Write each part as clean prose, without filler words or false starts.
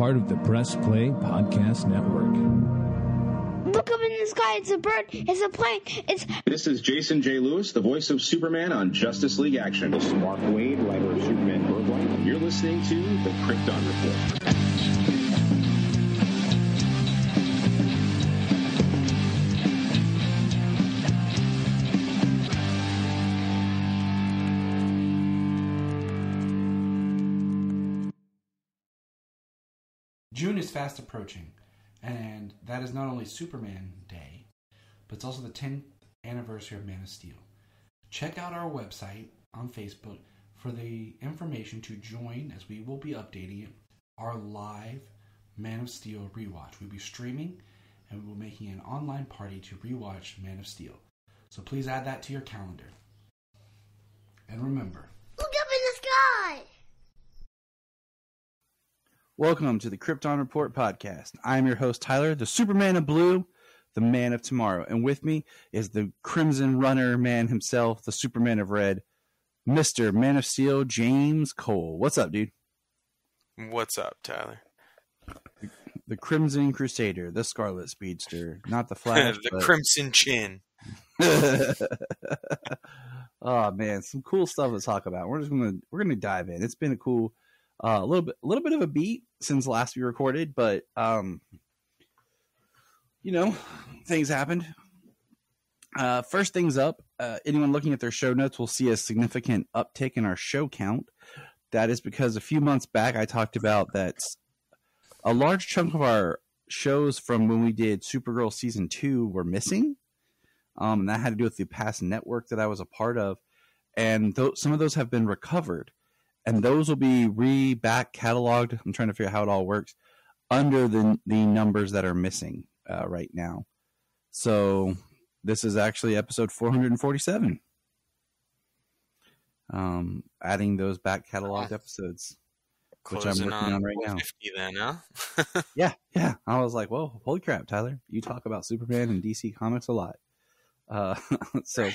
part of the Press Play Podcast Network. Look up in the sky. It's a bird. It's a plane. This is Jason J. Lewis, the voice of Superman on Justice League Action. This is Mark Wade, writer of Superman Birthright. You're listening to the Krypton Report. June is fast approaching, and that is not only Superman Day, but it's also the 10th anniversary of Man of Steel. Check out our website on Facebook for the information to join, as we will be updating it, our live Man of Steel rewatch. We'll be streaming, and we will be making an online party to rewatch Man of Steel. So please add that to your calendar. And remember, look up in the sky. Welcome to the Krypton Report podcast. I am your host, Tyler, the Superman of Blue, the Man of Tomorrow. And with me is the Crimson Runner man himself, the Superman of Red, Mr. Man of Steel, James Cole. What's up, dude? What's up, Tyler? The Crimson Crusader, the Scarlet Speedster, not the Flash. The Crimson Chin. Oh man, some cool stuff to talk about. We're gonna dive in. It's been a cool. A little bit of a beat since last we recorded, but things happened. First things up, anyone looking at their show notes will see a significant uptick in our show count. That is because a few months back I talked about that a large chunk of our shows from when we did Supergirl Season 2 were missing. And that had to do with the past network that I was a part of. And some of those have been recovered. And those will be back cataloged. I'm trying to figure out how it all works under the numbers that are missing right now. So this is actually episode 447. Adding those back cataloged episodes, which I'm working on right now. 50 then, huh? Yeah. I was like, whoa, holy crap, Tyler! You talk about Superman and DC Comics a lot. So,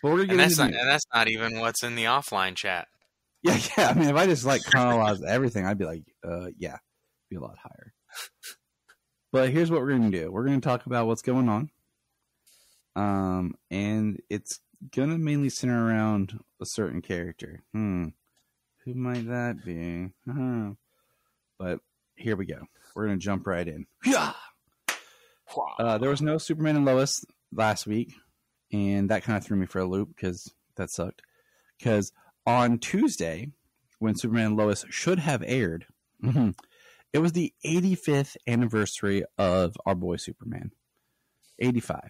but we're gonna get and that's not even what's in the offline chat. Yeah. I mean, if I just chronologize everything, I'd be like, be a lot higher. But here's what we're going to do. We're going to talk about what's going on. And it's going to mainly center around a certain character. Who might that be? But here we go. We're going to jump right in. There was no Superman and Lois last week. And that kind of threw me for a loop because that sucked. Because on Tuesday, when Superman and Lois should have aired, it was the 85th anniversary of our boy Superman. 85.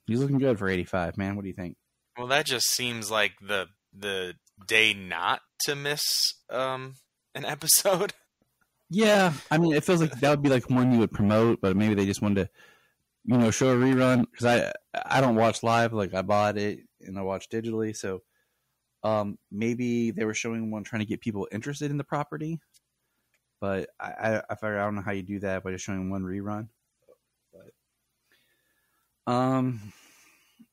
He's looking good for 85, man. What do you think? Well, that just seems like the day not to miss an episode. Yeah, I mean, it feels like that would be one you would promote, but maybe they just wanted to, show a rerun. Because I don't watch live. I bought it and I watch digitally, so maybe they were showing one trying to get people interested in the property, but I figured I don't know how you do that by just showing one rerun. But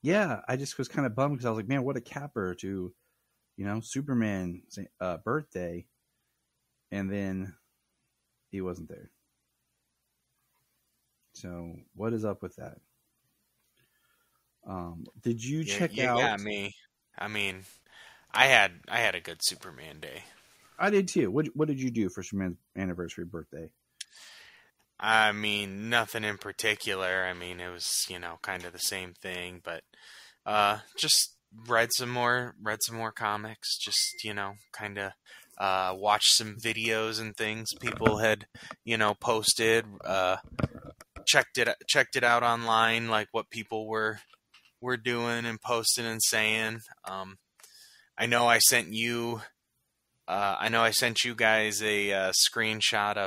yeah, I just was kind of bummed because I was like, man, what a capper to, Superman's birthday, and then he wasn't there. So what is up with that? Did you check out? You got me. I mean, I had a good Superman day. I did too. What did you do for Superman's anniversary birthday? I mean, nothing in particular. I mean, it was, kind of the same thing, but just read some more comics, just, kind of watched some videos and things people had, posted, checked it out online, like what people were doing and posting and saying. I know I sent you guys a screenshot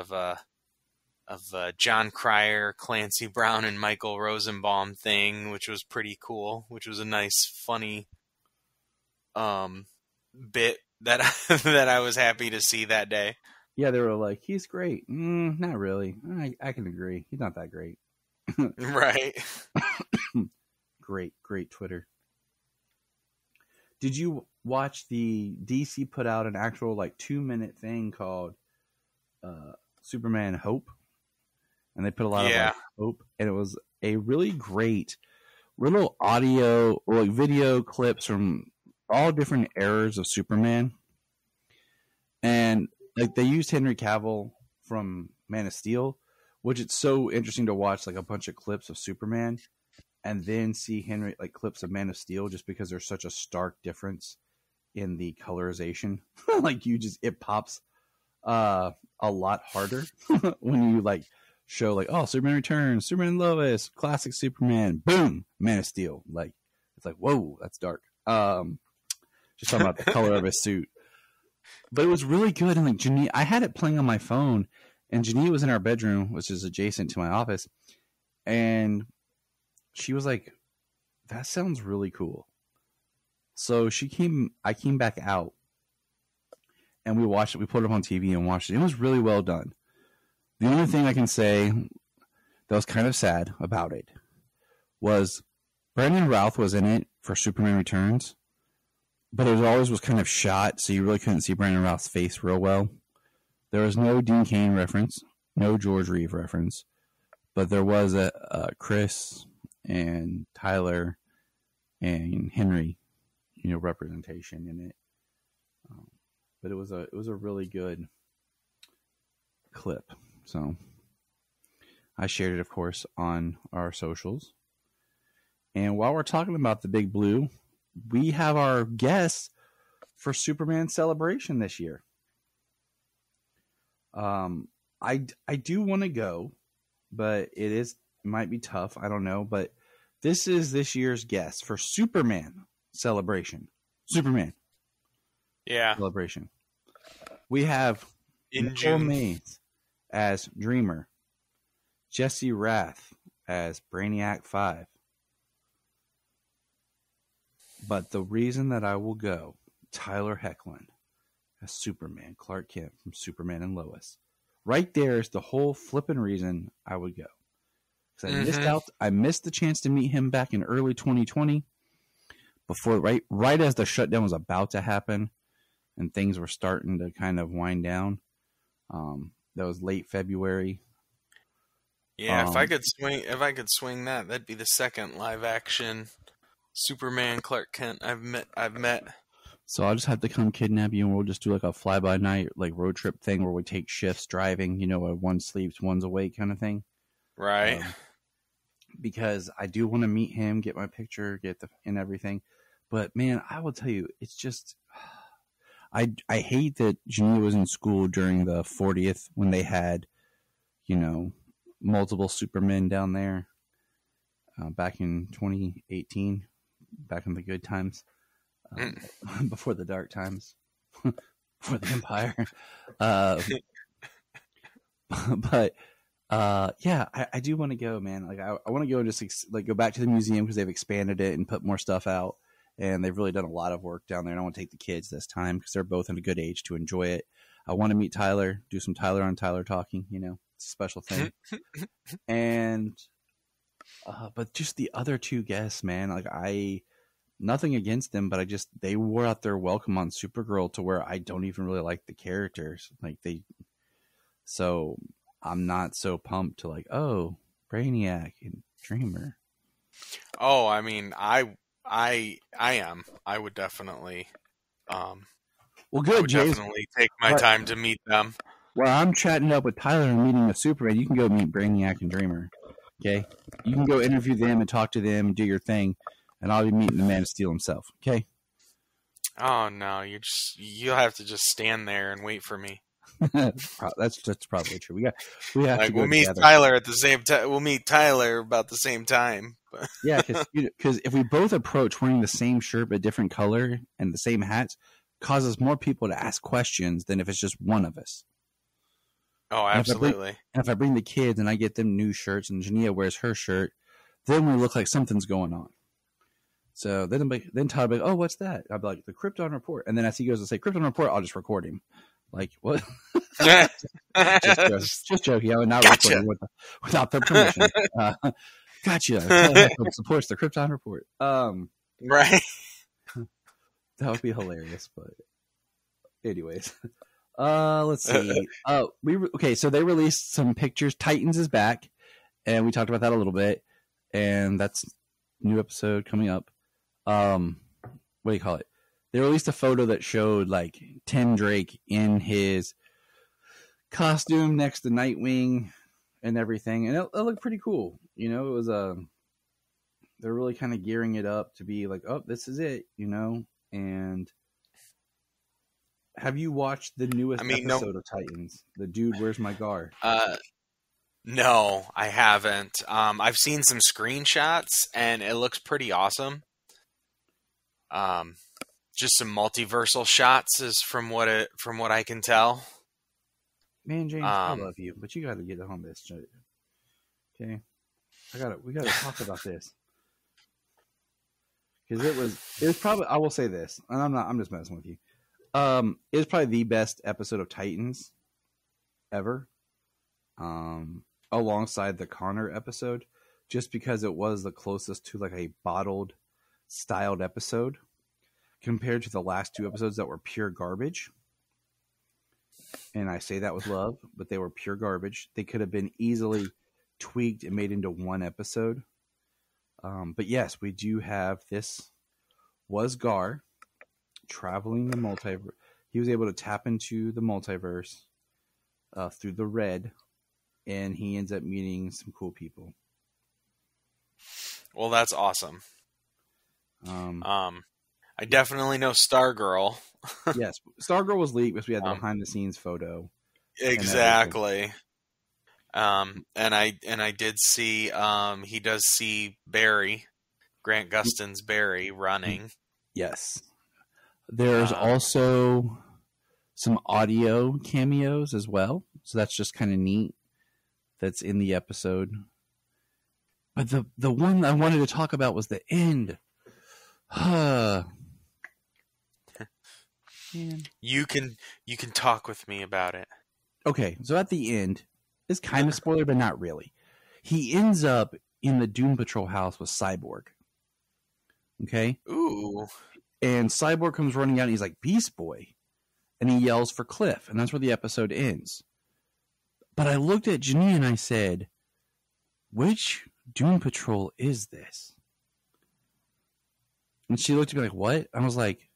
of John Cryer, Clancy Brown, and Michael Rosenbaum thing, which was pretty cool. Which was a nice, funny bit that that I was happy to see that day. Yeah, they were like, "He's great." Not really. I can agree. He's not that great. Right. Great Twitter. Did you watch the DC put out an actual 2-minute thing called Superman Hope, and they put a lot of like, hope, and it was a really great little audio or like video clips from all different eras of Superman, and like they used Henry Cavill from Man of Steel, which it's so interesting to watch like a bunch of clips of Superman and then see Henry like clips of Man of Steel, just because there's such a stark difference in the colorization. Like it pops a lot harder when you like show like, oh, Superman Returns, Superman and Lois, classic Superman, boom, Man of Steel. Like it's like, whoa, that's dark. Just talking about the color of his suit. But it was really good. And like Janine, I had it playing on my phone, and Janine was in our bedroom, which is adjacent to my office, and she was like, that sounds really cool. So I came back out, and we watched it. We put it up on TV and watched it. It was really well done. The only thing I can say that was kind of sad about it was Brandon Routh was in it for Superman Returns, but it always was kind of shot, so you really couldn't see Brandon Routh's face real well. There was no Dean Cain reference, no George Reeve reference, but there was a Chris and Tyler and Henry, representation in it. But it was a really good clip. So I shared it, of course, on our socials. And while we're talking about the Big Blue, we have our guests for Superman Celebration this year. I do want to go, but it might be tough. I don't know, but this is this year's guest for Superman Celebration. Superman. Yeah. Celebration. We have In Nicole June. Mays as Dreamer, Jesse Rath as Brainiac 5. But the reason that I will go, Tyler Hoechlin as Superman, Clark Kent from Superman and Lois. Right there is the whole flipping reason I would go. Because I missed the chance to meet him back in early 2020, before right as the shutdown was about to happen and things were starting to kind of wind down. That was late February. Yeah, if I could swing that, that'd be the second live action Superman Clark Kent I've met. So I'll just have to come kidnap you, and we'll just do like a fly-by-night like road trip thing where we take shifts driving, where one sleeps, one's awake kind of thing. Right. Because I do want to meet him, get my picture, and everything. But man, I will tell you, it's just I hate that Janine was in school during the 40th when they had, multiple Supermen down there back in 2018, back in the good times, before the dark times, before the Empire. But yeah, I do want to go, man. Like I want to go and just like go back to the museum because they've expanded it and put more stuff out, and they've really done a lot of work down there. And I want to take the kids this time because they're both in a good age to enjoy it. I want to meet Tyler, do some Tyler on Tyler talking. It's a special thing. And but just the other two guests, man. Like nothing against them, but they wore out their welcome on Supergirl to where I don't even really like the characters. So I'm not so pumped to like, oh, Brainiac and Dreamer. Oh, I mean, I am. I would definitely. Well, good, I would James. definitely take my time to meet them. While I'm chatting up with Tyler and meeting with Superman, you can go meet Brainiac and Dreamer. Okay, you can go interview them and talk to them and do your thing, and I'll be meeting the Man of Steel himself. Okay. Oh no, you'll have to just stand there and wait for me. That's probably true. We have to go we'll meet together. Tyler at the same time. We'll meet Tyler about the same time. Yeah, because if we both approach wearing the same shirt but different color and the same hats, causes more people to ask questions than if it's just one of us. Oh, absolutely. And if I bring the kids and I get them new shirts and Jania wears her shirt, then we look like something's going on. So then Tyler will be like, oh, what's that? I'll be like, the Krypton Report. And then as he goes to say Krypton Report, I'll just record him. Like, what? just joking. I would not record without their permission. Gotcha. Supports the Krypton Report. Right. That would be hilarious. But anyways, Let's see. So they released some pictures. Titans is back, and we talked about that a little bit, and that's a new episode coming up. What do you call it? They released a photo that showed like Tim Drake in his costume next to Nightwing and everything, and it looked pretty cool. You know, it was they're really kind of gearing it up to be like, oh, this is it, you know. And have you watched the newest episode of Titans? The Dude, Where's My Gar? No, I haven't. I've seen some screenshots, and it looks pretty awesome. Just some multiversal shots is from what I can tell. Man, James, I love you, but you got to get on this. Okay, we got to talk about this because it was probably. I will say this, and I'm just messing with you. It was probably the best episode of Titans ever. Alongside the Connor episode, just because it was the closest to like a bottled styled episode compared to the last two episodes that were pure garbage. And I say that with love, but they were pure garbage. They could have been easily tweaked and made into one episode. But yes, we do have this was Gar traveling the multiverse. He was able to tap into the multiverse through the red, and he ends up meeting some cool people. Well, that's awesome. I definitely know Stargirl. Yes, Stargirl was leaked because we had the behind the scenes photo. Exactly. And I did see he does see Barry, Grant Gustin's Barry running. Yes. There's also some audio cameos as well, so that's just kind of neat. That's in the episode. But the one I wanted to talk about was the end. You can talk with me about it. Okay, so at the end, it's kind of spoiler, but not really. He ends up in the Doom Patrol house with Cyborg. Okay? Ooh. And Cyborg comes running out and he's like, Beast Boy. And he yells for Cliff. And that's where the episode ends. But I looked at Janine and I said, which Doom Patrol is this? And she looked at me like, what? I was like,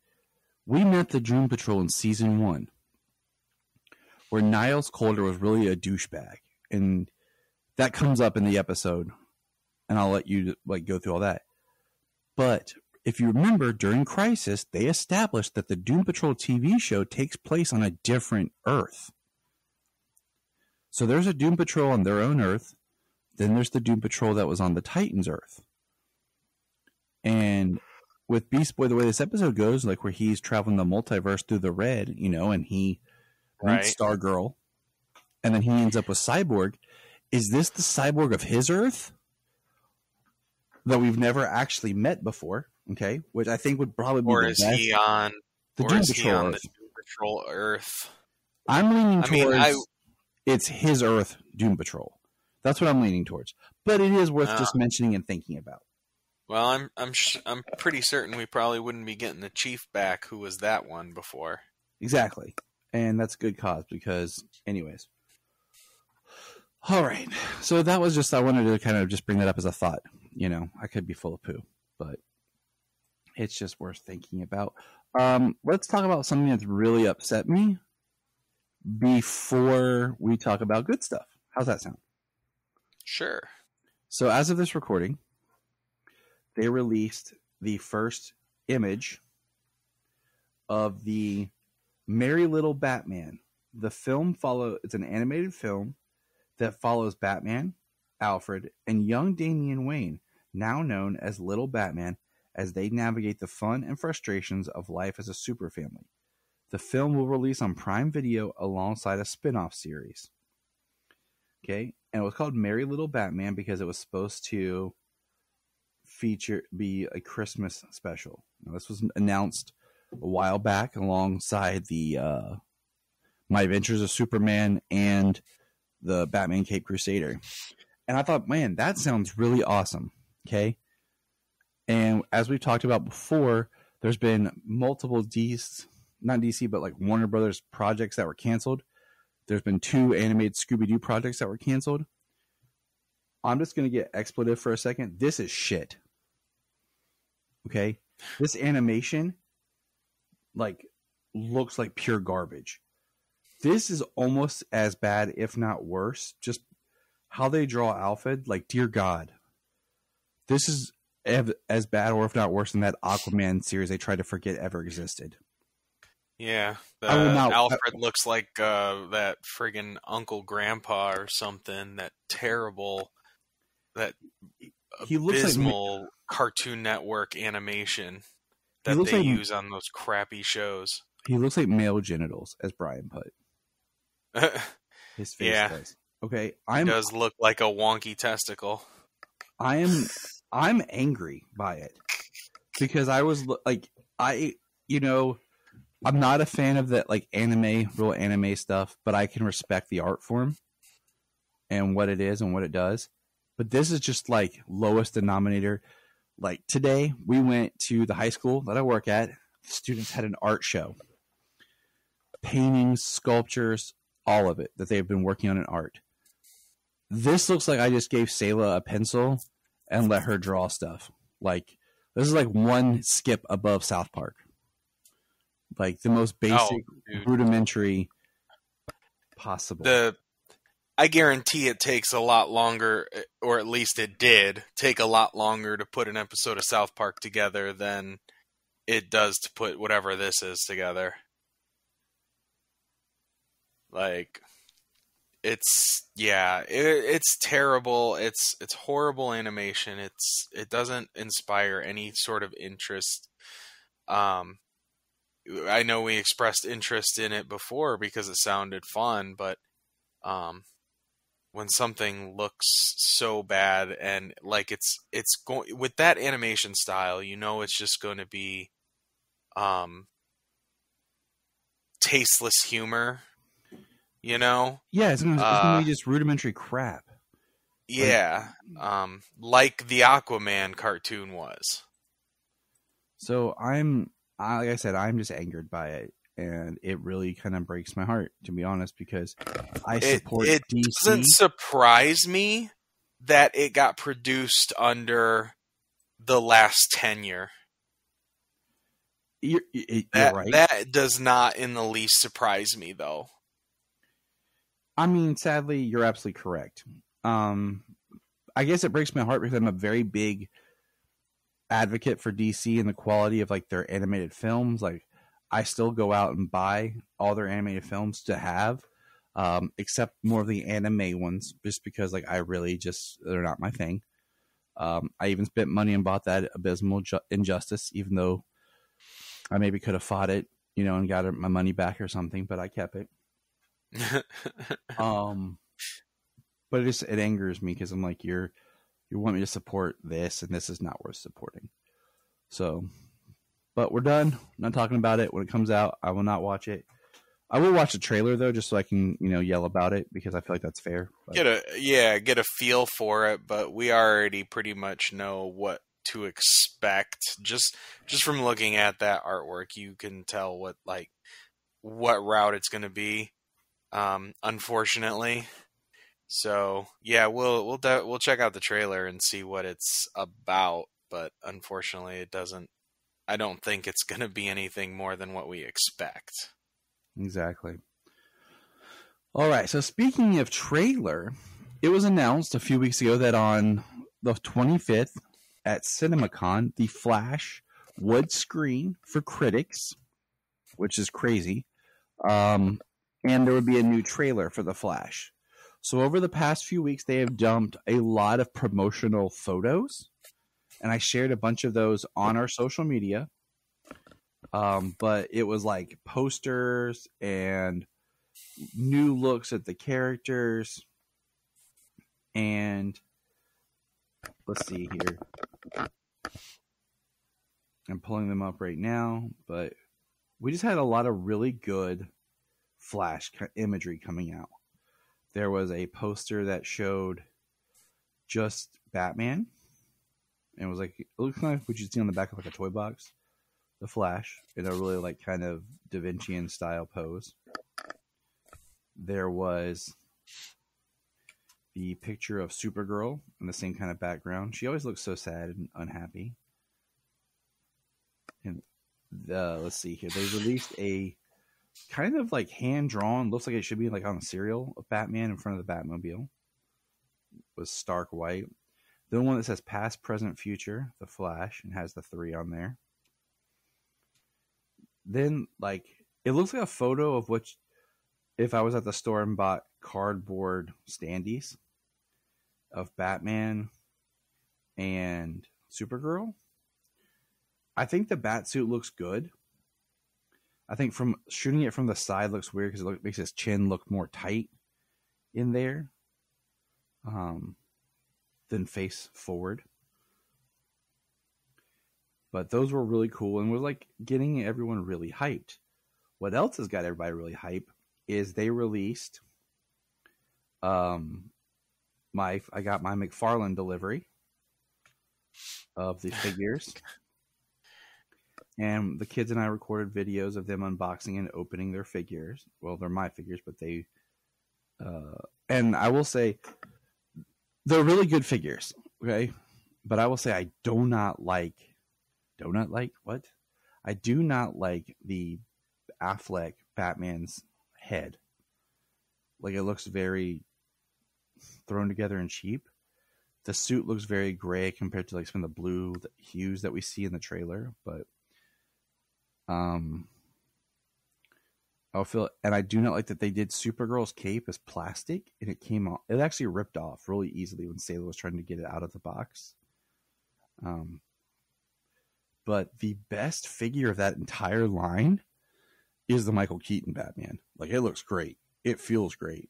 we met the Doom Patrol in season 1, where Niles Coulter was really a douchebag. And that comes up in the episode. And I'll let you go through all that. But if you remember, during Crisis, they established that the Doom Patrol TV show takes place on a different Earth. So there's a Doom Patrol on their own Earth. Then there's the Doom Patrol that was on the Titans Earth. And with Beast Boy, the way this episode goes, like where he's traveling the multiverse through the red, you know, and he meets Stargirl, and then he ends up with Cyborg. Is this the Cyborg of his Earth that we've never actually met before? Okay, which I think would probably be he on the Doom Patrol Earth? The Doom Patrol Earth? I'm leaning towards it's his Earth Doom Patrol. That's what I'm leaning towards. But it is worth just mentioning and thinking about. Well, I'm pretty certain we probably wouldn't be getting the Chief back, who was that one before. Exactly, and that's good cause because, anyways. All right, so that was just I wanted to kind of just bring that up as a thought. You know, I could be full of poo, but it's just worth thinking about. Let's talk about something that's really upset me before we talk about good stuff. How's that sound? Sure. So as of this recording, they released the first image of the Merry Little Batman. The film it's an animated film that follows Batman, Alfred, and young Damian Wayne, now known as Little Batman, as they navigate the fun and frustrations of life as a super family. The film will release on Prime Video alongside a spin-off series. Okay, and it was called Merry Little Batman because it was supposed to be a Christmas special. Now, this was announced a while back alongside the My Adventures of Superman and the Batman Caped Crusader. And I thought, man, that sounds really awesome. Okay. And as we've talked about before, there's been multiple not DC, but like Warner Brothers projects that were canceled. There's been 2 animated Scooby-Doo projects that were canceled. I'm just going to get expletive for a second. This is shit. Okay? This animation, like, looks like pure garbage. This is almost as bad, if not worse. Just how they draw Alfred, like, dear God. This is as bad, or if not worse, than that Aquaman series they tried to forget ever existed. Yeah, Alfred looks like that friggin' Uncle Grandpa or something. That terrible, that he looks abysmal Cartoon Network animation that they use on those crappy shows. He looks like male genitals, as Brian put. His face does. Okay, he does look like a wonky testicle. I'm angry by it because I was like, I'm not a fan of that, like, real anime stuff, but I can respect the art form and what it is and what it does. But this is just like lowest denominator. Like, today we went to the high school that I work at. The students had an art show. Paintings, sculptures, all of it that they've been working on in art. This looks like I just gave Sayla a pencil and let her draw stuff. Like, this is like one skip above South Park. Like, the most basic, rudimentary possible. I guarantee it takes a lot longer, or at least it did take a lot longer to put an episode of South Park together than it does to put whatever this is together. Like, it's terrible. It's horrible animation. It doesn't inspire any sort of interest. I know we expressed interest in it before because it sounded fun, but when something looks so bad and like it's going with that animation style, it's just going to be tasteless humor, Yeah, it's gonna be just rudimentary crap. Yeah, like the Aquaman cartoon was. So like I said, I'm just angered by it, and it really kind of breaks my heart, to be honest, because I support DC. It doesn't surprise me that it got produced under the last tenure. You're right. That does not in the least surprise me, though. I mean, sadly, you're absolutely correct. I guess it breaks my heart because I'm a very big advocate for DC and the quality of like their animated films. Like, I still go out and buy all their animated films to have, except more of the anime ones, just because like I really they're not my thing. I even spent money and bought that abysmal Injustice, even though I maybe could have fought it, and got my money back or something, but I kept it. But it angers me because I'm like, you want me to support this, and this is not worth supporting. So, but we're done. I'm not talking about it. When it comes out, I will not watch it. I will watch the trailer though, just so I can, yell about it because I feel like that's fair. But... get a feel for it. But we already pretty much know what to expect. Just from looking at that artwork, you can tell what route it's going to be. Unfortunately. So yeah, we'll check out the trailer and see what it's about, but unfortunately it doesn't. I don't think it's going to be anything more than what we expect. Exactly. All right, so speaking of trailer, it was announced a few weeks ago that on the 25th at CinemaCon, The Flash would screen for critics, which is crazy, and there would be a new trailer for The Flash. So over the past few weeks, they have dumped a lot of promotional photos, and I shared a bunch of those on our social media. But it was like posters and new looks at the characters. And let's see here. I'm pulling them up right now, but we just had a lot of really good Flash imagery coming out. There was a poster that showed just Batman. And it was like, it looks like what you see on the back of like a toy box. the Flash in a really like kind of Da Vincian style pose. There was the picture of Supergirl in the same kind of background. She always looks so sad and unhappy. And let's see here. They released a kind of like hand-drawn, looks like it should be like on a cereal of Batman in front of the Batmobile. With stark white. The one that says past, present, future, the Flash, and has the 3 on there. Then, like, it looks like a photo of which, if I was at the store and bought cardboard standees of Batman and Supergirl. I think the Batsuit looks good. I think from shooting it from the side looks weird because it makes his chin look more tight in there than face forward. But those were really cool and was like getting everyone really hyped. What else has got everybody really hyped is they released I got my McFarlane delivery of the figures. And the kids and I recorded videos of them unboxing and opening their figures. Well, they're my figures, but they and I will say they're really good figures, okay? But I will say I do not like what? I do not like the Affleck Batman's head. Like, it looks very thrown together and cheap. The suit looks very gray compared to like some of the blue hues that we see in the trailer, but I do not like that they did Supergirl's cape as plastic, and it actually ripped off really easily when Sailor was trying to get it out of the box. But the best figure of that entire line is the Michael Keaton Batman. Like, it looks great. It feels great.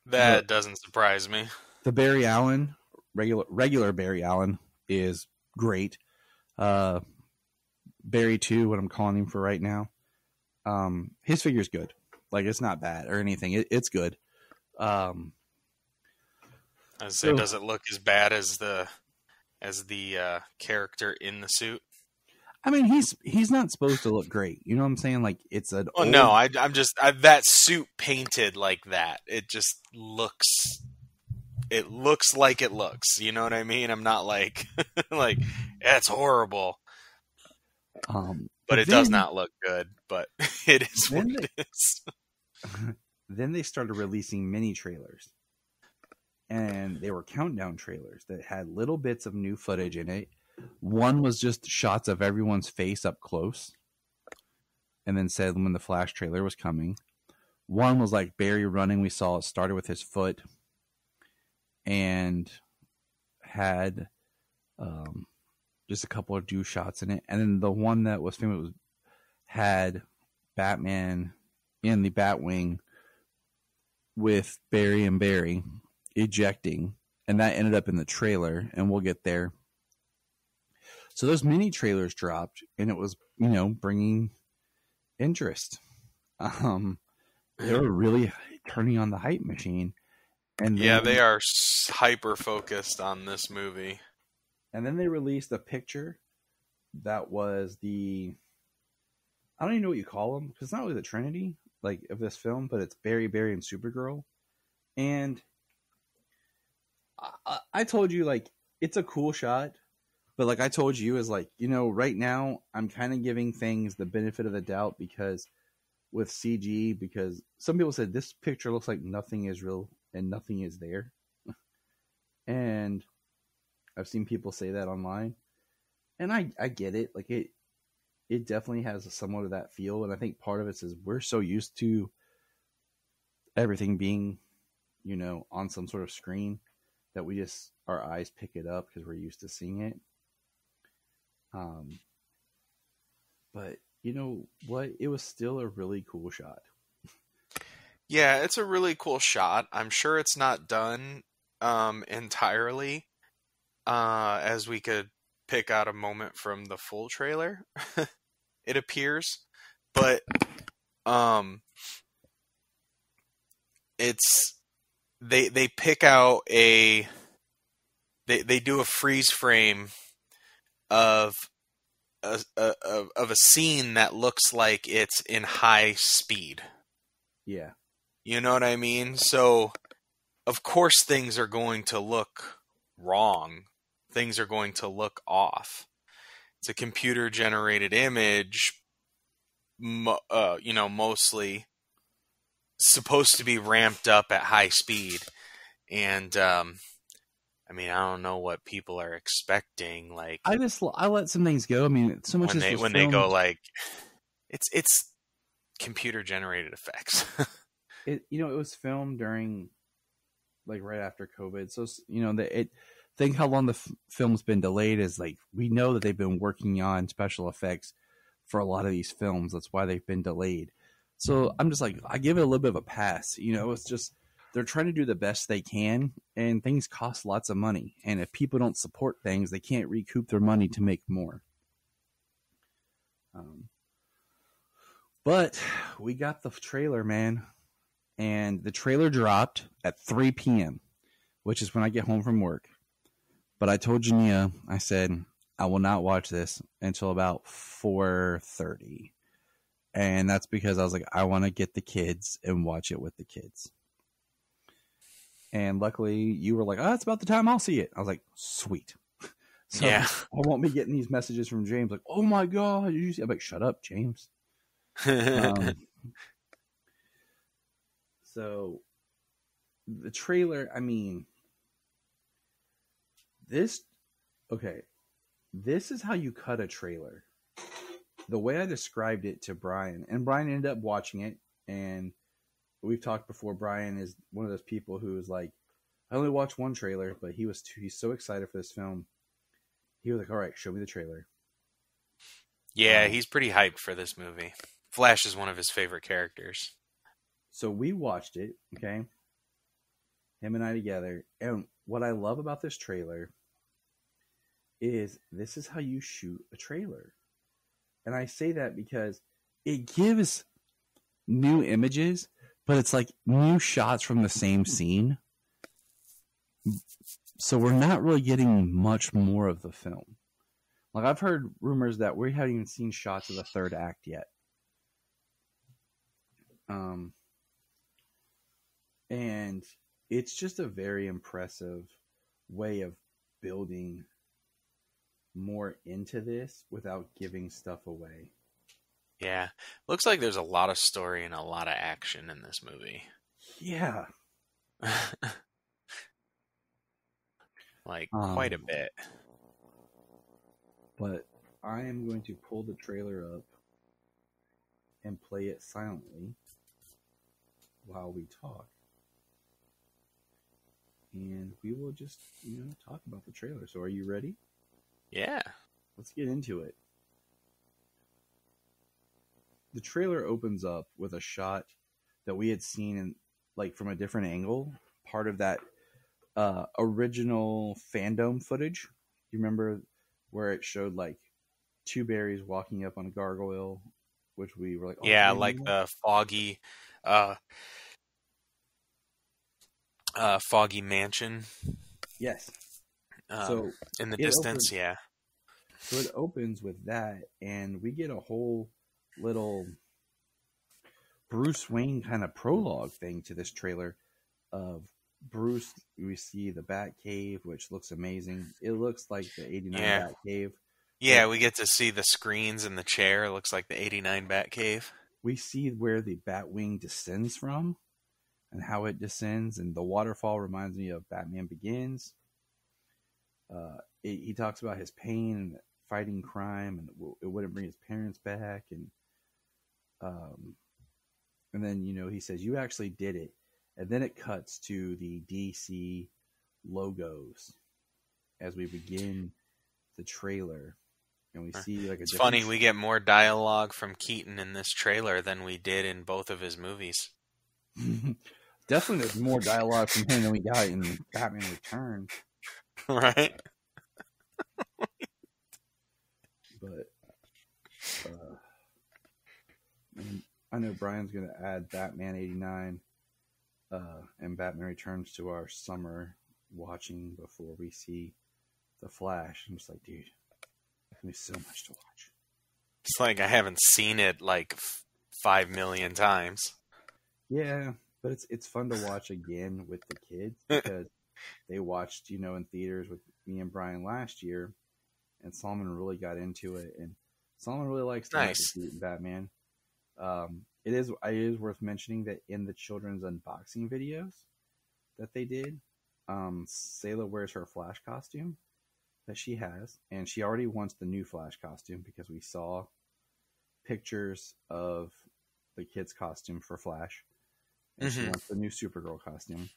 That doesn't surprise me. The Barry Allen, regular Barry Allen, is great. Barry 2, what I'm calling him for right now, his figure's good. Like, it's not bad or anything. It's good. Does it look as bad as the character in the suit? I mean, he's not supposed to look great. You know what I'm saying? Like, it's an. Oh no, I'm just that suit painted like that. It just looks. It looks like it looks. You know what I mean? I'm not like like it's horrible. But it does not look good. But it is what it is. Then they started releasing mini trailers, and they were countdown trailers that had little bits of new footage in it. One was just shots of everyone's face up close, and then said when the Flash trailer was coming. One was like Barry running. We saw it started with his foot, and had just a couple of do shots in it. And then the one that was famous had Batman in the Batwing with Barry and Barry ejecting, and that ended up in the trailer, and we'll get there. So those mini trailers dropped, and it was, bringing interest. They were really turning on the hype machine. And then, they are hyper focused on this movie. And then they released a picture that was I don't even know what you call them, because it's not really the Trinity of this film, but it's Barry, and Supergirl. And I told you, it's a cool shot. But like I told you, is right now I'm kind of giving things the benefit of the doubt because with CG, because some people said this picture looks like nothing is real and nothing is there. And I've seen people say that online. And I get it. Like it definitely has somewhat of that feel. And I think part of it is we're so used to everything being, on some sort of screen that our eyes pick it up because we're used to seeing it. But you know what? It was still a really cool shot. Yeah, it's a really cool shot. I'm sure it's not done entirely, as we could pick out a moment from the full trailer. It appears, but it's they pick out they do a freeze frame of of a scene that looks like it's in high speed. Yeah. You know what I mean? So, of course, things are going to look wrong. Things are going to look off. It's a computer-generated image, mostly supposed to be ramped up at high speed. And, I mean, I don't know what people are expecting. Like, I let some things go. I mean, so much when they go like, it's computer-generated effects. It was filmed during, like, right after COVID. So, think how long the film's been delayed is, like, we know that they've been working on special effects for a lot of these films. That's why they've been delayed. So I'm just like, I give it a little bit of a pass. It's just, they're trying to do the best they can, and things cost lots of money. And if people don't support things, they can't recoup their money to make more. But we got the trailer, man. And the trailer dropped at 3 p.m., which is when I get home from work. But I told Jania, I said, I will not watch this until about 4:30. And that's because I was like, I want to get the kids and watch it with the kids. And luckily, you were like, oh, it's about the time I'll see it. I was like, sweet. So yeah. I won't be getting these messages from James like, oh my God, did you see? I'm like, shut up, James. So the trailer, I mean, this is how you cut a trailer. The way I described it to Brian, and Brian ended up watching it, and we've talked before, Brian is one of those people who is like, I only watched one trailer, but he's so excited for this film. He was like, all right, show me the trailer. Yeah, he's pretty hyped for this movie. Flash is one of his favorite characters. So we watched it, okay? Him and I together. And what I love about this trailer is this is how you shoot a trailer. And I say that because it gives new images, but it's like new shots from the same scene. So we're not really getting much more of the film. Like, I've heard rumors that we haven't even seen shots of the third act yet. And it's just a very impressive way of building more into this without giving stuff away. Yeah. Looks like there's a lot of story and a lot of action in this movie. Yeah. Like, quite a bit. But I am going to pull the trailer up and play it silently while we talk. And we will just, talk about the trailer. So are you ready? Yeah. Let's get into it. The trailer opens up with a shot that we had seen in, like, from a different angle. Part of that original Fandom footage. You remember where it showed, like, two berries walking up on a gargoyle, which we were like, oh, yeah, like the foggy mansion. Yes. So in the distance, yeah. So it opens with that, and we get a whole little Bruce Wayne kind of prologue thing to this trailer of Bruce. We see the Batcave, which looks amazing. It looks like the 89 Batcave. Yeah, we get to see the screens in the chair. It looks like the 89 Batcave. We see where the Batwing descends from and how it descends, and the waterfall reminds me of Batman Begins. He talks about his pain and fighting crime, and it wouldn't bring his parents back, and then he says, "You actually did it," and then it cuts to the DC logos as we begin the trailer, and we see like it's funny. We get more dialogue from Keaton in this trailer than we did in both of his movies. Definitely, there's more dialogue from him than we got in Batman Returns. Right. But I know Brian's going to add Batman 89 and Batman Returns to our summer watching before we see The Flash. I'm just like, dude, there's going to be so much to watch. It's like I haven't seen it like 5 million times. Yeah, but it's fun to watch again with the kids because they watched, in theaters with me and Brian last year, and Solomon really got into it, and Solomon really likes the Michael Keaton Batman. It is worth mentioning that in the children's unboxing videos that they did, Sayla wears her Flash costume that she has, and she already wants the new Flash costume because we saw pictures of the kid's costume for Flash, and she wants the new Supergirl costume.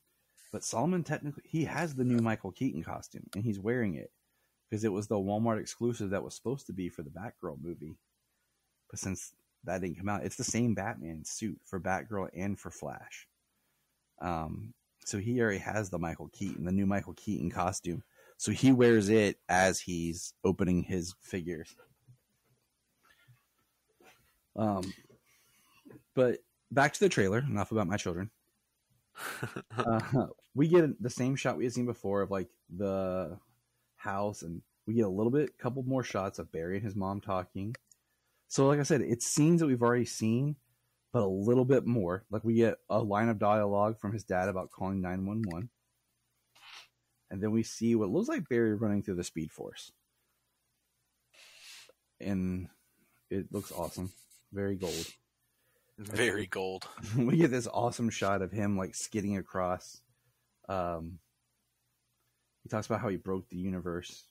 But Solomon technically, he has the new Michael Keaton costume, and he's wearing it because it was the Walmart exclusive that was supposed to be for the Batgirl movie. But since that didn't come out, it's the same Batman suit for Batgirl and for Flash. So he already has the new Michael Keaton costume. So he wears it as he's opening his figures. But back to the trailer. Enough about my children. We get the same shot we had seen before of like the house, and we get a couple more shots of Barry and his mom talking. So like I said, it's scenes that we've already seen, but a little bit more. Like we get a line of dialogue from his dad about calling 911. And then we see what looks like Barry running through the Speed Force. And it looks awesome. Very gold. Very gold. We get this awesome shot of him like skidding across. He talks about how he broke the universe.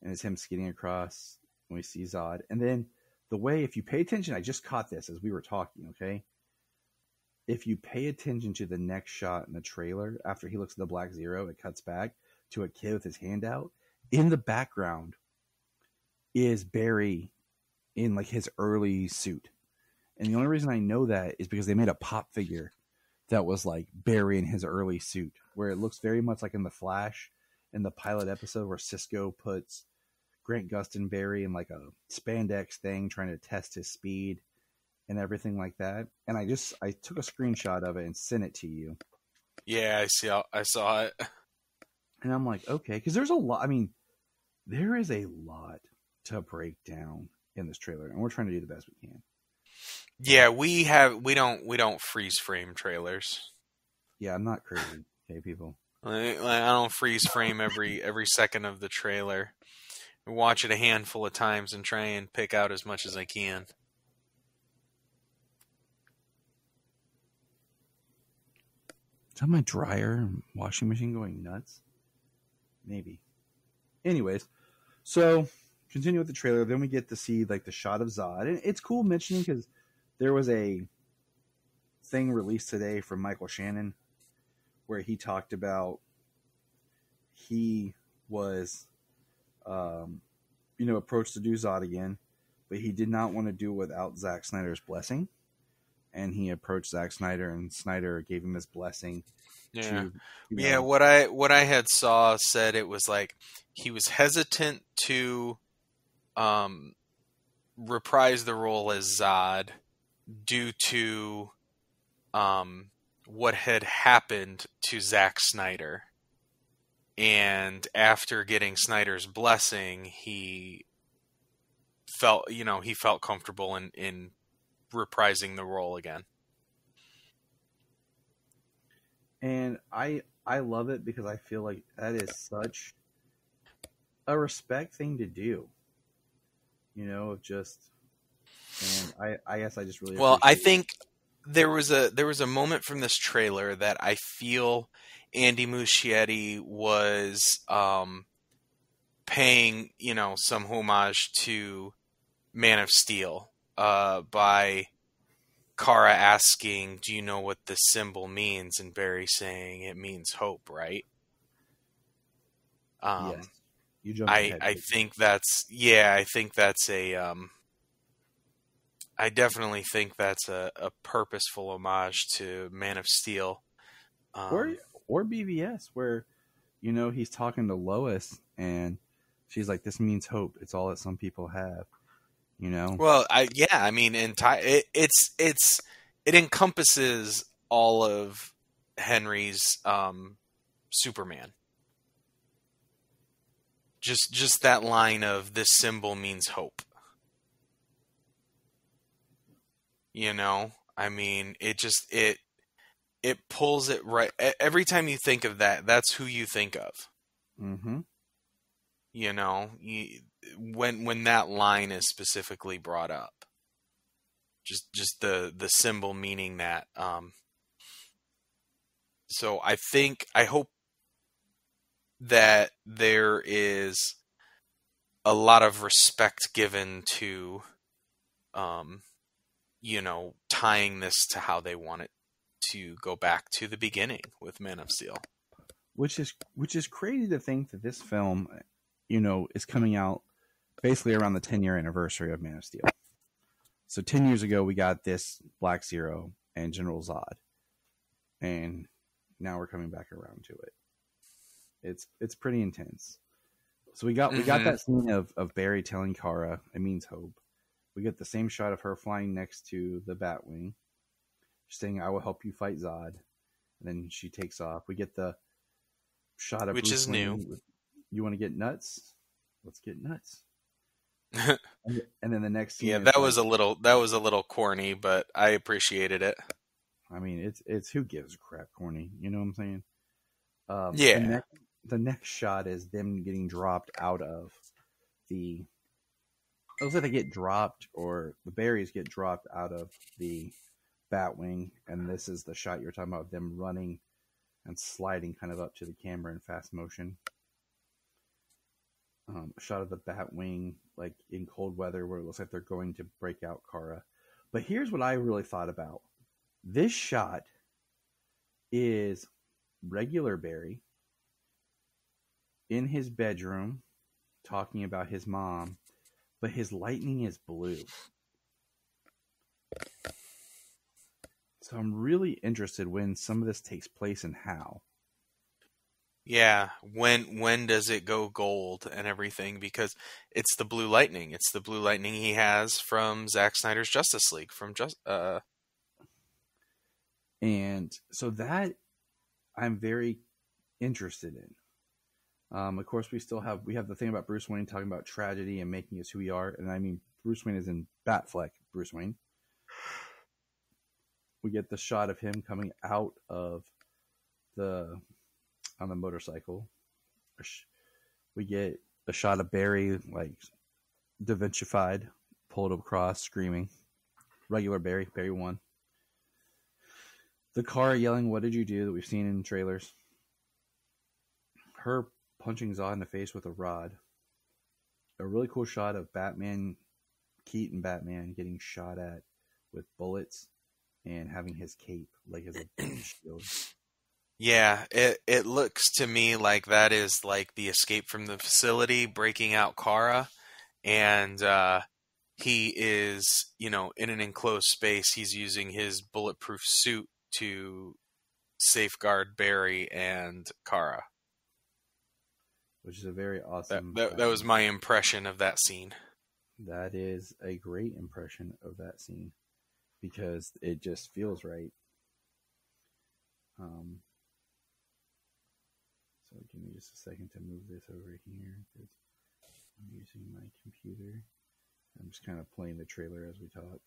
And it's him skidding across. And we see Zod. And then the way, if you pay attention, I just caught this as we were talking, okay? If you pay attention to the next shot in the trailer, after he looks at the Black Zero, it cuts back to a kid with his hand out. In the background is Barry in like his early suit. And the only reason I know that is because they made a pop figure that was like Barry in his early suit, where it looks very much like in The Flash, in the pilot episode where Cisco puts Grant Gustin Barry in like a spandex thing trying to test his speed and everything like that. And I took a screenshot of it and sent it to you. Yeah, I saw it. And I'm like, okay, because there's a lot. I mean, there is a lot to break down in this trailer, and we're trying to do the best we can. Yeah, we don't freeze frame trailers. Yeah, I'm not crazy, okay, people. I don't freeze frame every second of the trailer. I watch it a handful of times and try and pick out as much as I can. Is that my dryer and washing machine going nuts? Maybe. Anyways, so continue with the trailer. Then we get to see like the shot of Zod, and it's cool mentioning because there was a thing released today from Michael Shannon where he talked about he was, approached to do Zod again, but he did not want to do it without Zack Snyder's blessing. And he approached Zack Snyder, and Snyder gave him his blessing. Yeah, to, what I had said it was like he was hesitant to reprise the role as Zod due to what had happened to Zack Snyder, and after getting Snyder's blessing, he felt comfortable in reprising the role again. And I love it because I feel like that is such a respect thing to do. And I guess I just really I think there was a moment from this trailer that I feel Andy Muschietti was paying some homage to Man of Steel by Kara asking, "Do you know what this symbol means?" and Barry saying it means hope, right? Yes. You jumped ahead. I definitely think that's a purposeful homage to Man of Steel. Or BVS, where, he's talking to Lois and she's like, "This means hope. It's all that some people have." Well, it encompasses all of Henry's Superman. Just that line of "this symbol means hope." You know, I mean, it pulls it right. Every time you think of that, that's who you think of. Mm-hmm. You know, when that line is specifically brought up, just the symbol meaning that. So I hope that there is a lot of respect given to, you know, tying this to how they want it to go back to the beginning with Man of Steel. Which is crazy to think that this film, you know, is coming out basically around the 10-year anniversary of Man of Steel. So 10 years ago, we got this Black Zero and General Zod, and now we're coming back around to it. It's pretty intense. So we got that scene of Barry telling Kara, "It means hope." We get the same shot of her flying next to the Batwing, saying, "I will help you fight Zod." And then she takes off. We get the shot of Which Bruce is Wayne new. with, "You want to get nuts? Let's get nuts." and then the next scene, Yeah, that was a little corny, but I appreciated it. I mean, it's who gives a crap, corny. You know what I'm saying? Yeah. The next shot is them getting dropped out of the. It looks like they get dropped, or the berries get dropped out of the Batwing, and this is the shot you're talking about, them running and sliding kind of up to the camera in fast motion. A shot of the Batwing, like in cold weather, where it looks like they're going to break out Kara. But here's what I really thought about. This shot is regular Barry in his bedroom talking about his mom, but his lightning is blue. So I'm really interested when some of this takes place and how. Yeah, when does it go gold and everything? Because it's the blue lightning. It's the blue lightning he has from Zack Snyder's Justice League. And so that I'm very interested in. Of course, we have the thing about Bruce Wayne talking about tragedy and making us who we are, and I mean Bruce Wayne is in Batfleck. Bruce Wayne. We get the shot of him coming out of on the motorcycle. We get a shot of Barry, like Da Vincified, pulled across, screaming. Regular Barry 1. The car yelling, "What did you do?" that we've seen in trailers. Her punching Zod in the face with a rod. A really cool shot of Keaton Batman getting shot at with bullets and having his cape like as a shield. Yeah, it looks to me like that is like the escape from the facility, breaking out Kara, and he is, you know, in an enclosed space. He's using his bulletproof suit to safeguard Barry and Kara. Which is a very awesome... That was my impression of that scene. That is a great impression of that scene. Because it just feels right. So give me just a second to move this over here. Because I'm using my computer. I'm just kind of playing the trailer as we talk.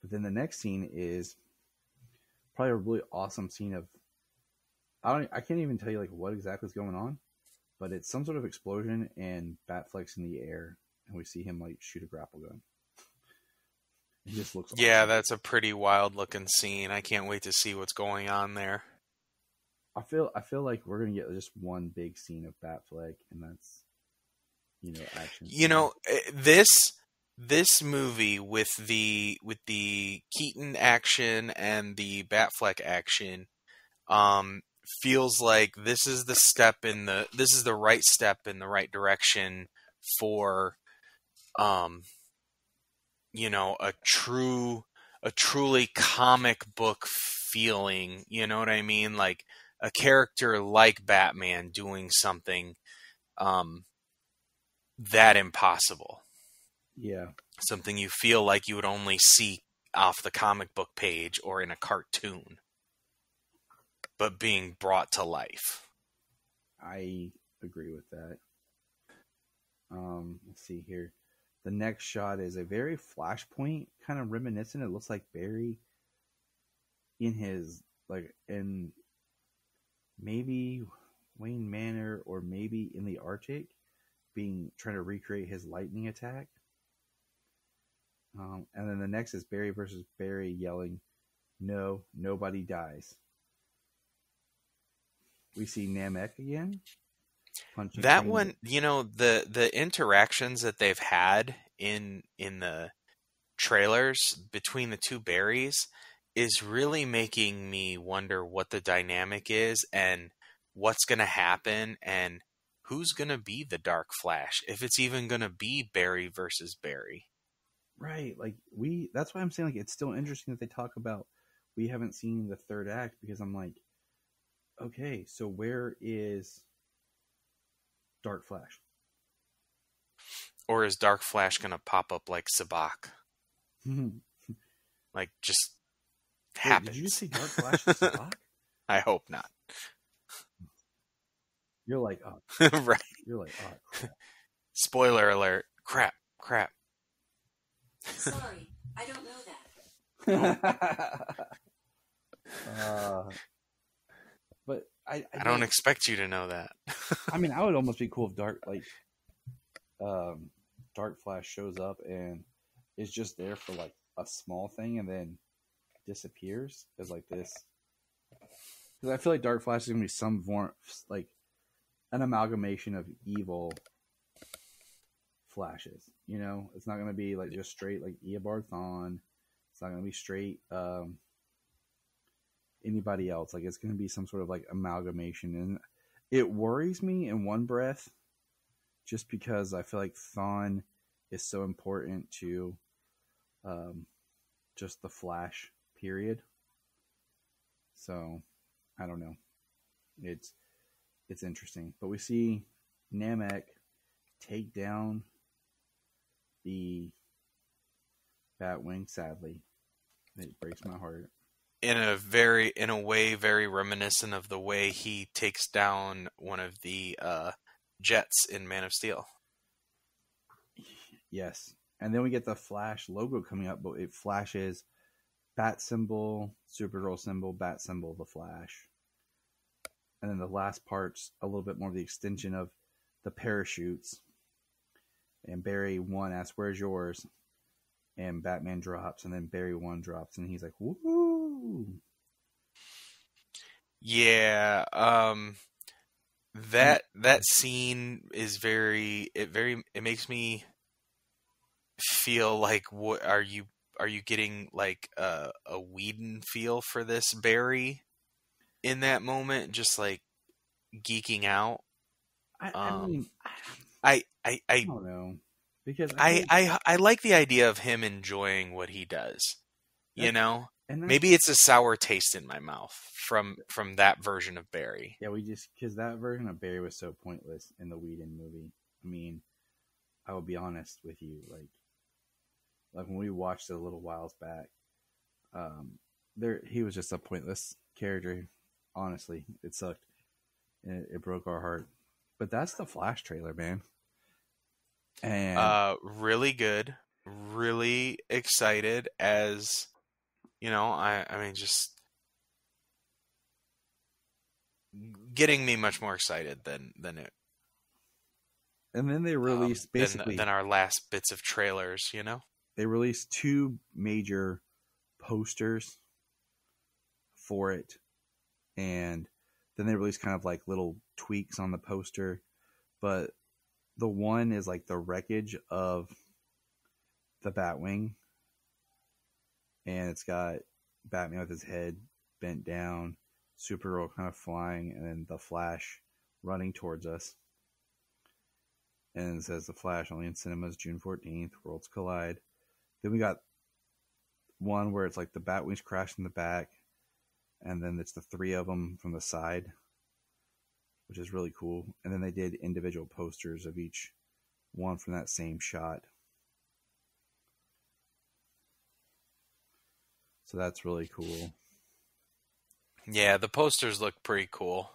But then the next scene is probably a really awesome scene of... I can't even tell you like what exactly is going on, but it's some sort of explosion and Batfleck's in the air, and we see him like shoot a grapple gun. It just looks awesome. Yeah, that's a pretty wild looking scene. I can't wait to see what's going on there. I feel like we're gonna get just one big scene of Batfleck, and that's, you know, action. You know, this movie with the Keaton action and the Batfleck action, feels like this is the right step in the right direction for, you know, a truly comic book feeling. You know what I mean? Like a character like Batman doing something that impossible. Yeah. Something you feel like you would only see off the comic book page or in a cartoon, but being brought to life. I agree with that. Let's see here. The next shot is a very Flashpoint kind of reminiscent. It looks like Barry in his in maybe Wayne Manor or maybe in the Arctic, trying to recreate his lightning attack. And then the next is Barry versus Barry yelling, "No, nobody dies." We see Namek again. That one, the interactions that they've had in the trailers between the two Barrys is really making me wonder what the dynamic is and what's going to happen and who's going to be the Dark Flash, if it's even going to be Barry versus Barry. Right. That's why I'm saying it's still interesting that they talk about we haven't seen the third act, because I'm like, okay, so where is Dark Flash? Or is Dark Flash going to pop up like Sabak? Just happens. Did you see Dark Flash and Sabak? I hope not. You're like, oh. Right. You're like, oh, crap. Spoiler alert. Crap. Sorry, I don't know that. But I don't expect you to know that. I mean, I would almost be cool if Dark Flash shows up and is just there for a small thing and then disappears as this. Because I feel like Dark Flash is gonna be some form, an amalgamation of evil Flashes. It's not gonna be just straight Eobard Thawne. It's not gonna be straight anybody else. It's gonna be some sort of amalgamation, and it worries me in one breath, just because I feel like Thawne is so important to just the Flash period. So I don't know. It's interesting, but we see Namek take down the Batwing. Sadly, it breaks my heart. In a way very reminiscent of the way he takes down one of the jets in Man of Steel. Yes, and then we get the Flash logo coming up, but it flashes bat symbol, Supergirl symbol, bat symbol, the Flash. And then the last part's a little bit more of the extension of the parachutes. And Barry 1 asks, "Where's yours?" And Batman drops, and then Barry 1 drops, and he's like, "Woo!" Yeah, that scene is it makes me feel like, what are you getting a Whedon feel for this Barry in that moment, just geeking out? I mean, I don't know, because I like the idea of him enjoying what he does. And maybe it's a sour taste in my mouth from that version of Barry. Yeah, because that version of Barry was so pointless in the Whedon movie. I mean, I will be honest with you, when we watched it a little whiles back, he was just a pointless character. Honestly, it sucked. It broke our heart. But that's the Flash trailer, man. And really good, really excited. As I mean, just getting me much more excited than it. And then they released basically than our last bits of trailers. They released 2 major posters for it, and then they released kind of little tweaks on the poster. But the one is the wreckage of the Batwing, and it's got Batman with his head bent down, Supergirl kind of flying, and then the Flash running towards us. And it says The Flash, only in cinemas June 14th, Worlds Collide. Then we got one where it's the Batwings crash in the back, and then it's the 3 of them from the side, which is really cool. And then they did individual posters of each one from that same shot. So that's really cool. Yeah, the posters look pretty cool.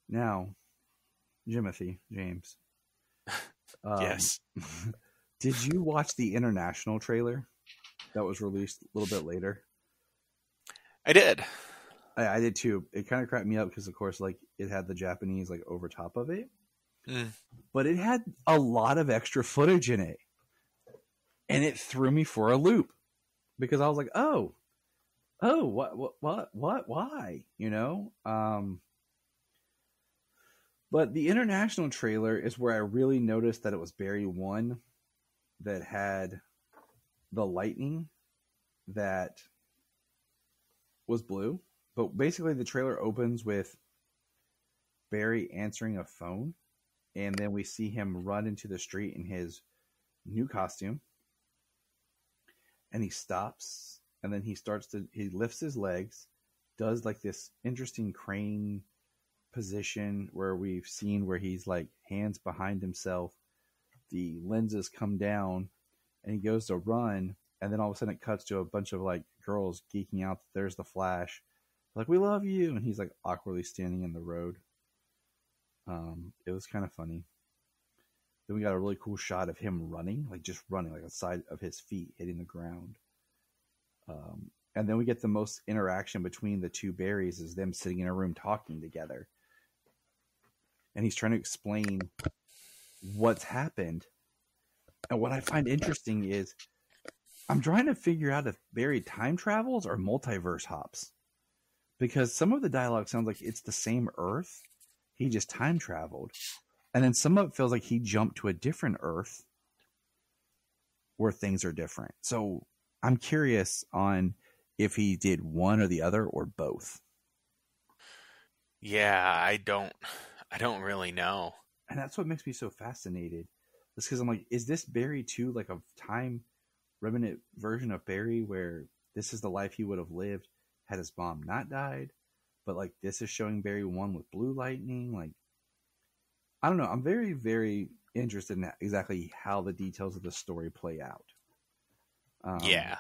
Now, Jimothy James. Yes. Did you watch the international trailer that was released a little bit later? I did. I did too. It kind of cracked me up because, of course, like it had the Japanese like over top of it, but it had a lot of extra footage in it, and it threw me for a loop because I was like, "Oh, what, why?" You know. But the international trailer is where I really noticed that it was Barry 1 that had the lightning that was blue. But basically the trailer opens with Barry answering a phone, and then we see him run into the street in his new costume. And he stops, and then he lifts his legs, does like this interesting crane position where we've seen where he's like hands behind himself, the lenses come down, and he goes to run, and then all of a sudden it cuts to a bunch of like girls geeking out that there's the Flash, like, we love you, and he's like awkwardly standing in the road. It was kind of funny. Then we got a really cool shot of him running, like just running, like the side of his feet hitting the ground. And then we get the most interaction between the two Barrys is them sitting in a room talking together. And he's trying to explain what's happened. And what I find interesting is I'm trying to figure out if Barry time travels or multiverse hops. Because some of the dialogue sounds like it's the same Earth. He just time traveled. And then some of it feels like he jumped to a different Earth where things are different. So I'm curious on if he did one or the other or both. Yeah, I don't really know. And that's what makes me so fascinated. It's because I'm like, is this Barry 2 like a time remnant version of Barry where this is the life he would have lived had his mom not died? But like this is showing Barry 1 with blue lightning. Like, I don't know. I'm very, very interested in exactly how the details of the story play out. Yeah,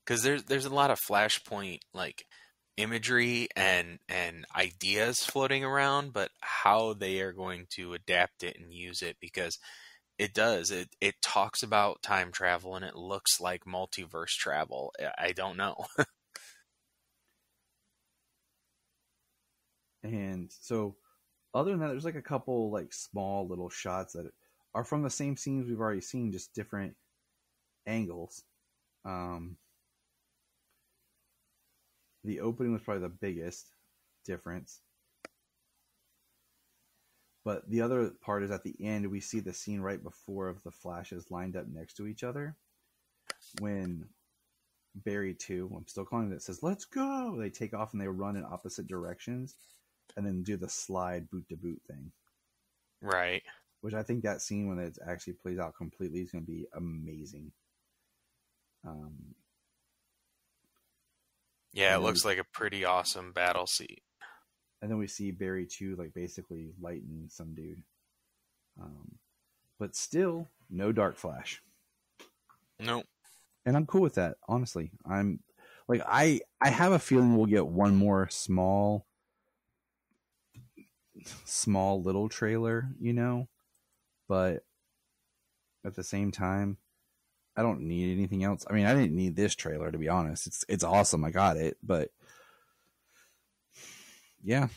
because there's a lot of Flashpoint like imagery and ideas floating around, but how they are going to adapt it and use it, because it talks about time travel and it looks like multiverse travel. I don't know. And so other than that, there's like a couple like small little shots that are from the same scenes we've already seen, just different angles. The opening was probably the biggest difference. But the other part is at the end, we see the scene right before of the Flashes lined up next to each other. When Barry 2, I'm still calling it, says, "Let's go!" They take off and they run in opposite directions and then do the slide boot to boot thing. Right. Which I think that scene, when it actually plays out completely, is going to be amazing. Yeah, it looks like a pretty awesome battle scene. And then we see Barry 2 like basically lightning some dude. But still, no Dark Flash. Nope. And I'm cool with that, honestly. I'm like, I have a feeling we'll get one more small little trailer, you know? But at the same time, I don't need anything else. I mean, I didn't need this trailer, to be honest. It's awesome. I got it, but yeah.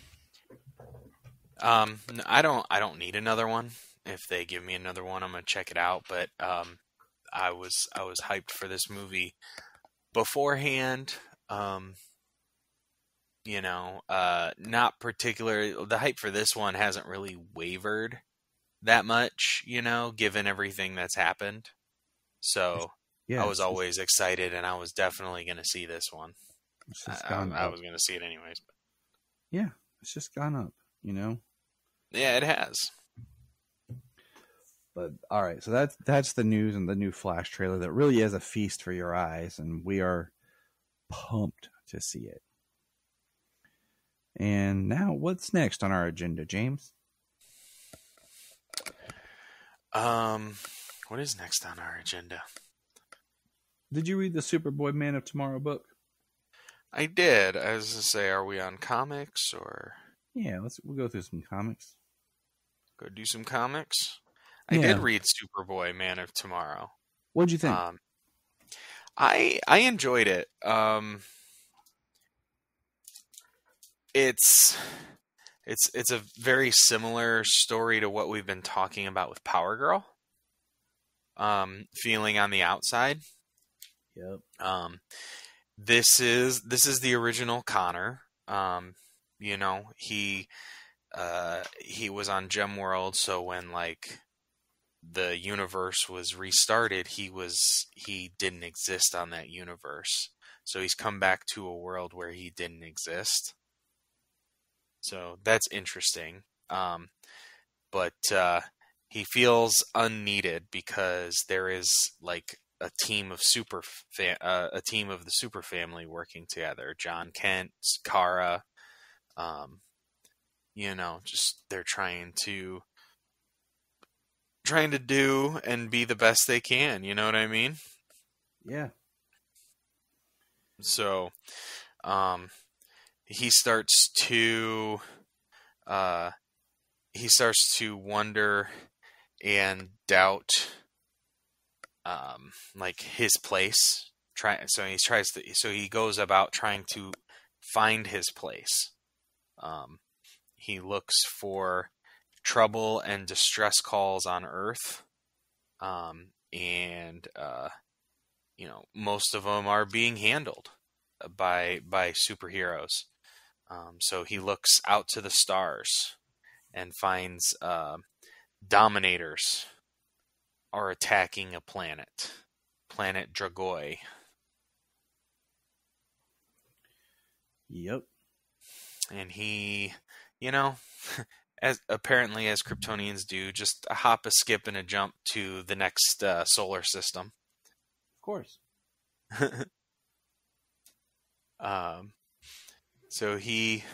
I don't need another one. If they give me another one, I'm gonna check it out. But I was hyped for this movie beforehand. Not particularly. The hype for this one hasn't really wavered that much, given everything that's happened. So yeah, I was always excited, and I was definitely going to see this one. I was going to see it anyways. But. Yeah, it's just gone up, Yeah, it has. But all right, so that's the news and the new Flash trailer that really is a feast for your eyes, and we are pumped to see it. And now, what's next on our agenda, James? What is next on our agenda? Did you read the Superboy Man of Tomorrow book? I did. I was going to say, are we on comics or? Yeah, we'll go through some comics. Go do some comics. I Yeah. did read Superboy, Man of Tomorrow. What'd you think? I enjoyed it. It's a very similar story to what we've been talking about with Power Girl. Feeling on the outside. Yep. This is the original Connor. You know, he was on Gemworld, so when like the universe was restarted, he didn't exist on that universe. So he's come back to a world where he didn't exist. So that's interesting. But he feels unneeded because there is like a team of a team of the Super Family working together. John Kent, Kara, you know, just they're trying to do and be the best they can. You know what I mean? Yeah. So, he starts to wonder and doubt, like his place. So he goes about trying to find his place. He looks for trouble and distress calls on Earth, and you know, most of them are being handled by superheroes. So he looks out to the stars and finds Dominators are attacking a planet Dragoi. Yep. And he, you know, as Kryptonians do, just a hop, a skip, and a jump to the next solar system. Of course. So he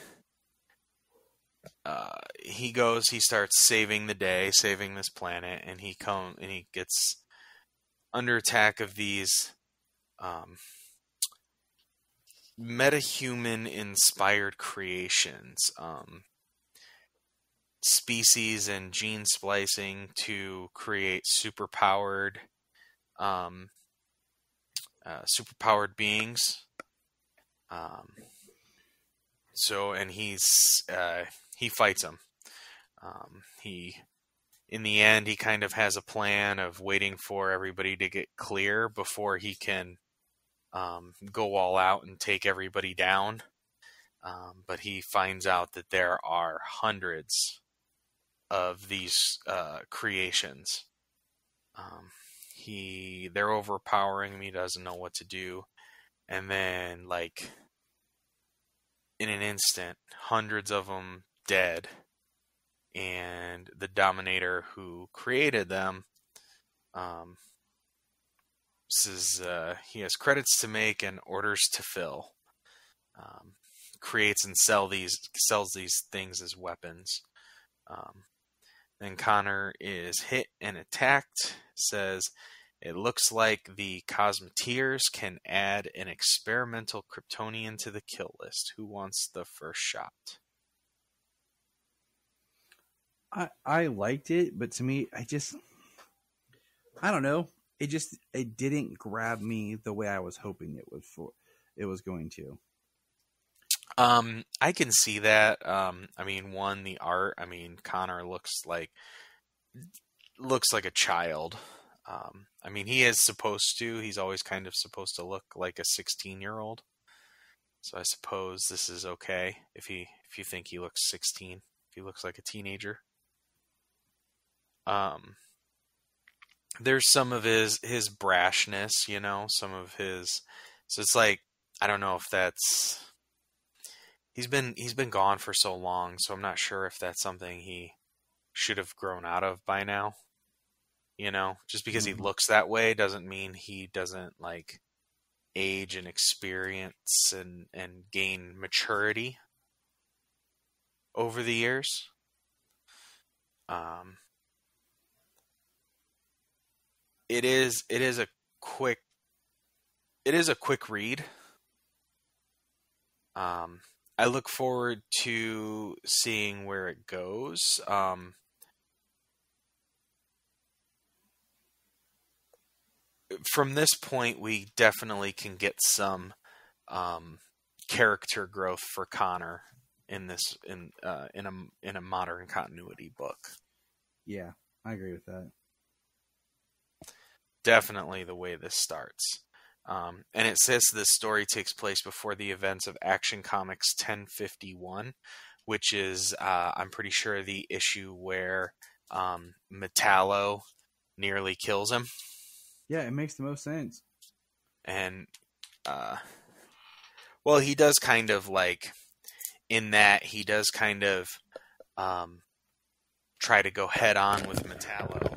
goes, he starts saving the day, saving this planet, and he gets under attack of these metahuman inspired creations, species and gene splicing to create superpowered beings. And he fights them. In the end, he kind of has a plan of waiting for everybody to get clear before he can go all out and take everybody down. But he finds out that there are hundreds of these creations. They're overpowering him. He doesn't know what to do. And then, like, in an instant, hundreds of them dead. And the Dominator who created them says he has credits to make and orders to fill. Creates and sells these things as weapons. Then Connor is hit and attacked. Says, it looks like the Cosmeteers can add an experimental Kryptonian to the kill list. Who wants the first shot? I liked it, but to me, I don't know. It didn't grab me the way I was hoping it was going to. I can see that. I mean, the art. I mean, Connor looks like a child. I mean, he is supposed to. He's always kind of supposed to look like a 16-year-old. So I suppose this is okay if you think he looks 16. If he looks like a teenager. There's some of his brashness, you know, some of his. So it's like, I don't know if that's. He's been gone for so long, so I'm not sure if that's something he should have grown out of by now. You know, just because he looks that way doesn't mean he doesn't like age and experience and gain maturity over the years. It is a quick read. I look forward to seeing where it goes. from this point, we definitely can get some character growth for Connor in a modern continuity book. Yeah, I agree with that. Definitely the way this starts. And it says this story takes place before the events of Action Comics 1051, which is, I'm pretty sure, the issue where Metallo nearly kills him. Yeah, it makes the most sense. And, well, he does kind of like, in that he does kind of try to go head on with Metallo.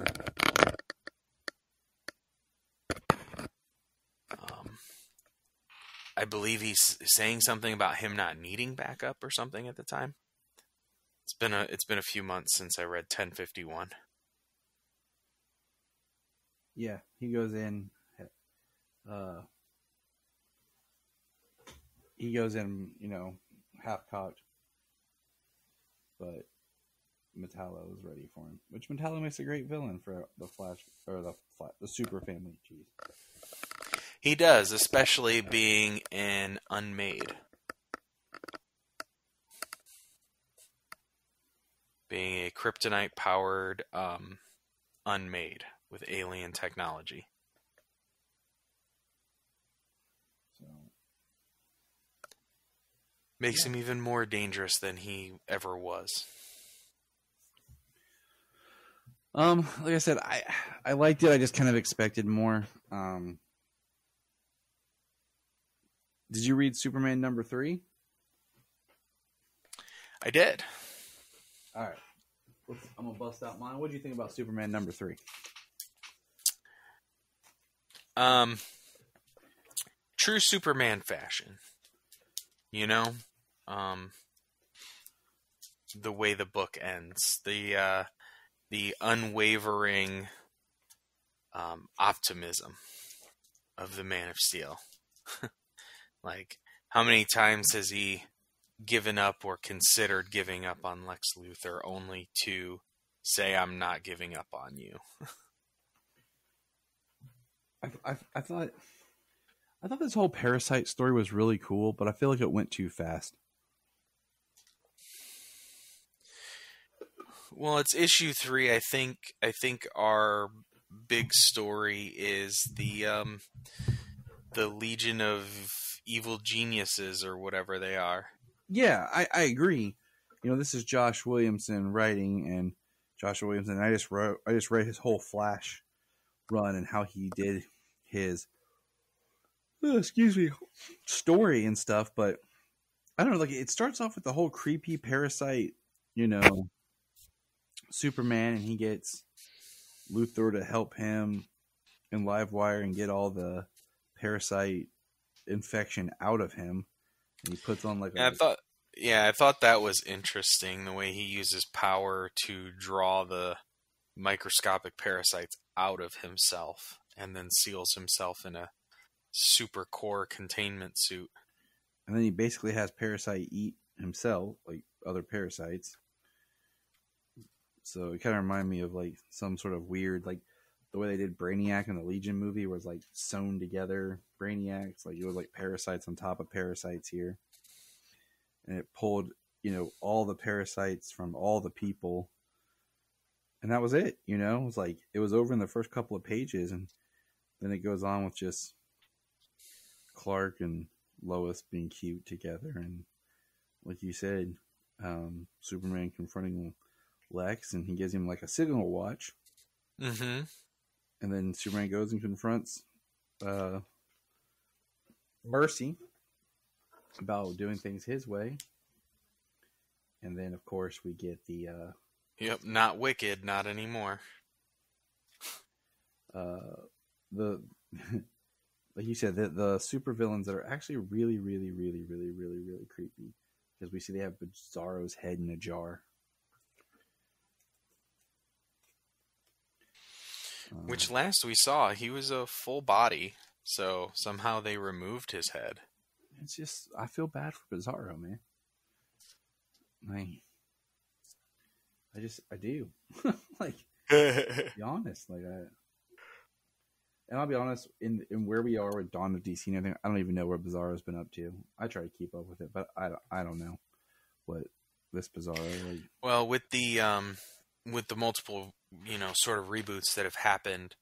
I believe he's saying something about him not needing backup or something at the time. It's been a few months since I read 1051. Yeah, he goes in. Half cocked, but Metallo is ready for him. Which Metallo makes a great villain for the Flash or the Super Family. Jeez. He does, especially being an Unmade. Being a kryptonite-powered Unmade with alien technology. So, makes him even more dangerous than he ever was. like I said, I liked it. I just kind of expected more. Did you read Superman number 3? I did. All right. I'm going to bust out mine. What do you think about Superman number 3? True Superman fashion. You know? The way the book ends. The unwavering optimism of the Man of Steel. Like, how many times has he given up or considered giving up on Lex Luthor only to say, I'm not giving up on you? I thought this whole Parasite story was really cool, but I feel like it went too fast. Well, it's issue 3. I think our big story is the Legion of Evil Geniuses or whatever they are. Yeah, I agree. This is Josh Williamson writing, and Josh Williamson. I just read his whole Flash run and how he did his story and stuff. But I don't know. Like, it starts off with the whole creepy Parasite, Superman, and he gets Luthor to help him in Livewire and get all the Parasite infection out of him, and he puts on I thought that was interesting, the way he uses power to draw the microscopic parasites out of himself and then seals himself in a super core containment suit. And then he basically has Parasite eat himself, like other parasites. So it kind of reminded me of like some sort of weird, like the way they did Brainiac in the Legion movie, where it's like sewn together Brainiacs, like it was like parasites on top of parasites here. And it pulled, all the parasites from all the people. And that was it, It was like, it was over in the first couple of pages, and then it goes on with just Clark and Lois being cute together. And like you said, Superman confronting Lex, and he gives him like a signal watch. Mm-hmm. And then Superman goes and confronts Mercy about doing things his way. And then, of course, we get the... Yep, not Wicked, not anymore. Like you said, the super villains that are actually really, really, really, really, really, really creepy. Because we see they have Bizarro's head in a jar. Which last we saw, he was a full body, so somehow they removed his head. It's just, I feel bad for Bizarro, man. I do. Like, be honest, like And I'll be honest, in where we are with Dawn of DC and everything, I don't even know where Bizarro's been up to. I try to keep up with it, but I don't know what this Bizarro like. Well, with the multiple, sort of reboots that have happened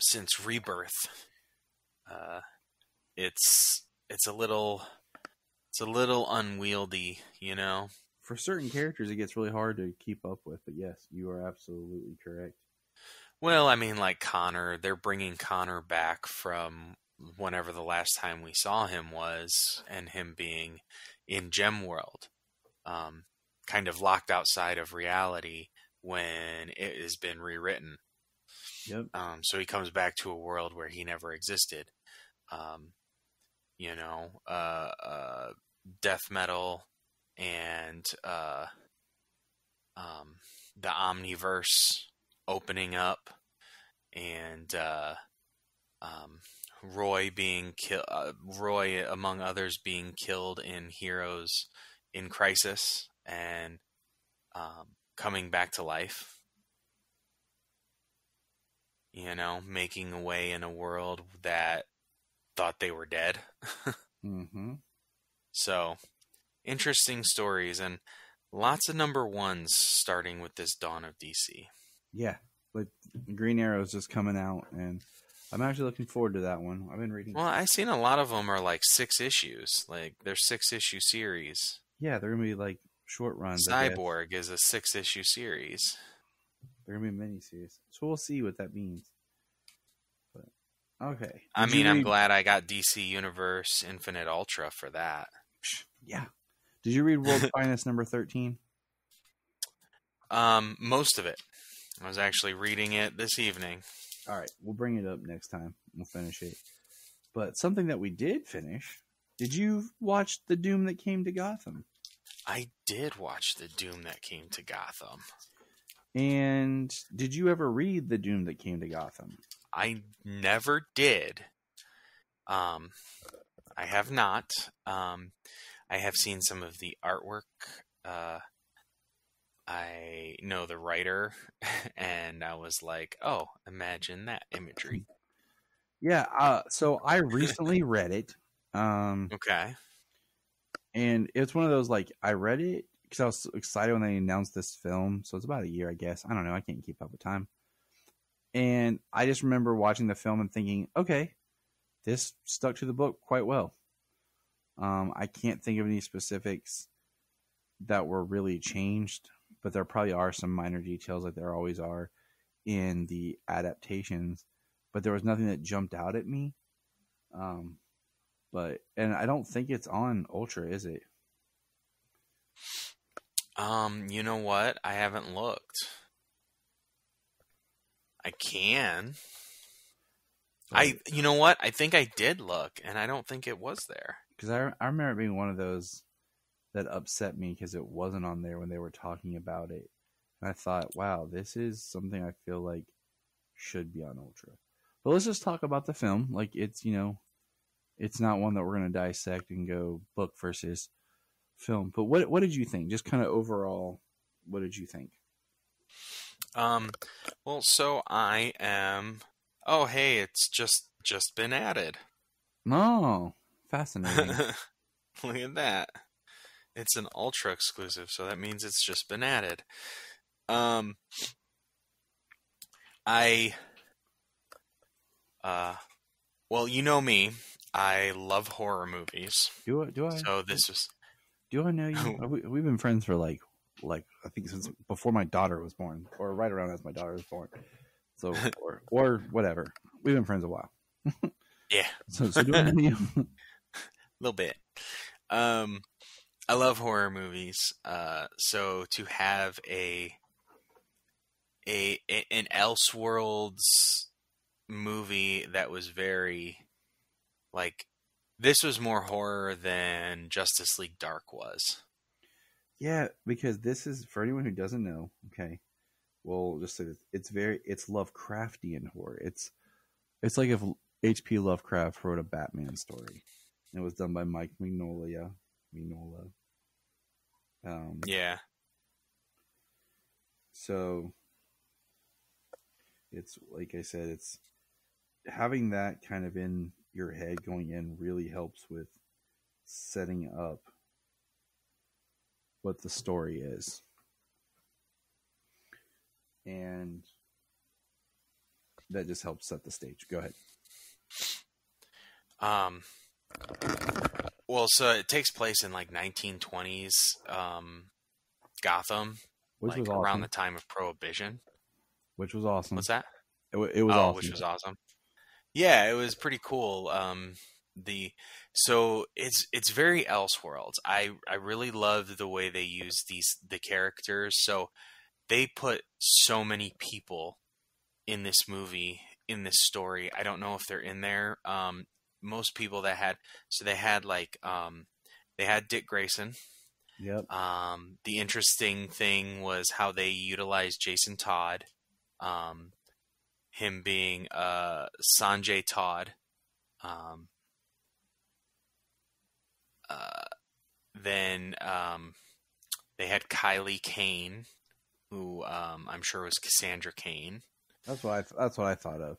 since Rebirth, it's a little unwieldy, For certain characters, it gets really hard to keep up with. But yes, you are absolutely correct. Well, I mean, like Connor, they're bringing Connor back from whenever the last time we saw him was, and him being in Gemworld, kind of locked outside of reality when it has been rewritten. Yep. So he comes back to a world where he never existed. Death metal and the Omniverse opening up, and Roy being Roy among others being killed in Heroes in Crisis, and coming back to life. Making a way in a world that thought they were dead. Mm-hmm. So, interesting stories, and lots of number ones starting with this Dawn of DC. Yeah, like Green Arrow is just coming out, and I'm actually looking forward to that one. I've been reading. Well, I've seen a lot of them are like 6 issues. Like, they're 6-issue series. Yeah, they're gonna be like short runs. I guess. Cyborg is a 6-issue series. They're gonna be miniseries, so we'll see what that means. But okay, I mean, I'm glad I got DC Universe Infinite Ultra for that. Yeah. Did you read World's Finest number 13? Most of it. I was actually reading it this evening. All right, we'll bring it up next time. We'll finish it. But something that we did finish. Did you watch The Doom That Came to Gotham? I did watch The Doom That Came to Gotham. And did you ever read The Doom That Came to Gotham? I never did. I have not. I have seen some of the artwork. I know the writer, and I was like, oh, imagine that imagery. Yeah, so I recently read it. Okay. And it's one of those, like, I read it because I was so excited when they announced this film. So it's about a year, I guess. I don't know. I can't keep up with time. And I just remember watching the film and thinking, okay, this stuck to the book quite well. I can't think of any specifics that were really changed, but there probably are some minor details like there always are in the adaptations. But there was nothing that jumped out at me. And I don't think it's on Ultra, is it? You know what? I haven't looked. I can. You know what? I think I did look, and I don't think it was there. Because I remember it being one of those that upset me because it wasn't on there when they were talking about it. And I thought, wow, this is something I feel like should be on Ultra. But let's just talk about the film. Like, it's, it's not one that we're going to dissect and go book versus film. But what did you think? Just kind of overall, what did you think? Well, so I am... Oh, hey, it's just been added. Oh, fascinating. Look at that. It's an Ultra exclusive, so that means it's just been added. Well, you know me. I love horror movies. Do I? So this was... Do I know you? We've been friends for like I think since before my daughter was born, or right around as my daughter was born. So or whatever. We've been friends a while. Yeah. So do I know you? A little bit. I love horror movies. So to have an Elseworlds movie that was very like, this was more horror than Justice League Dark was. Yeah, because this is, for anyone who doesn't know, okay, well, just say this, it's Lovecraftian horror. It's like if H.P. Lovecraft wrote a Batman story. It was done by Mike Mignola. Yeah. So it's like I said, having that kind of in your head going in really helps with setting up what the story is. And that just helps set the stage. Go ahead. Well, so it takes place in like 1920s Gotham, Which like was awesome. around the time of Prohibition. Which was awesome. What's that? It was awesome. Which was awesome. Yeah, it was pretty cool. So it's very Elseworlds. I really loved the way they used the characters. So they put so many people in this movie, in this story. I don't know if they're in there. Most people they had they had Dick Grayson. Yep. The interesting thing was how they utilized Jason Todd. Him being Sanjay Todd. Then they had Kylie Kane, who I'm sure was Cassandra Cain. That's what I thought of.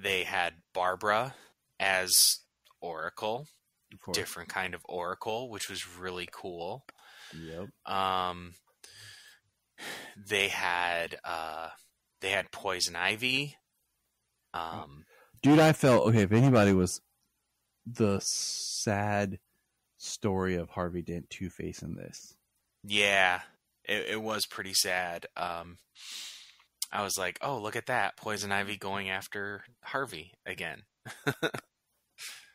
They had Barbara as Oracle, Of course. different kind of Oracle, which was really cool. Yep. They had Poison Ivy. Dude, I felt okay. If anybody was the sad story of Harvey Dent Two-Face in this, Yeah, it was pretty sad. I was like, oh, look at that. Poison Ivy going after Harvey again.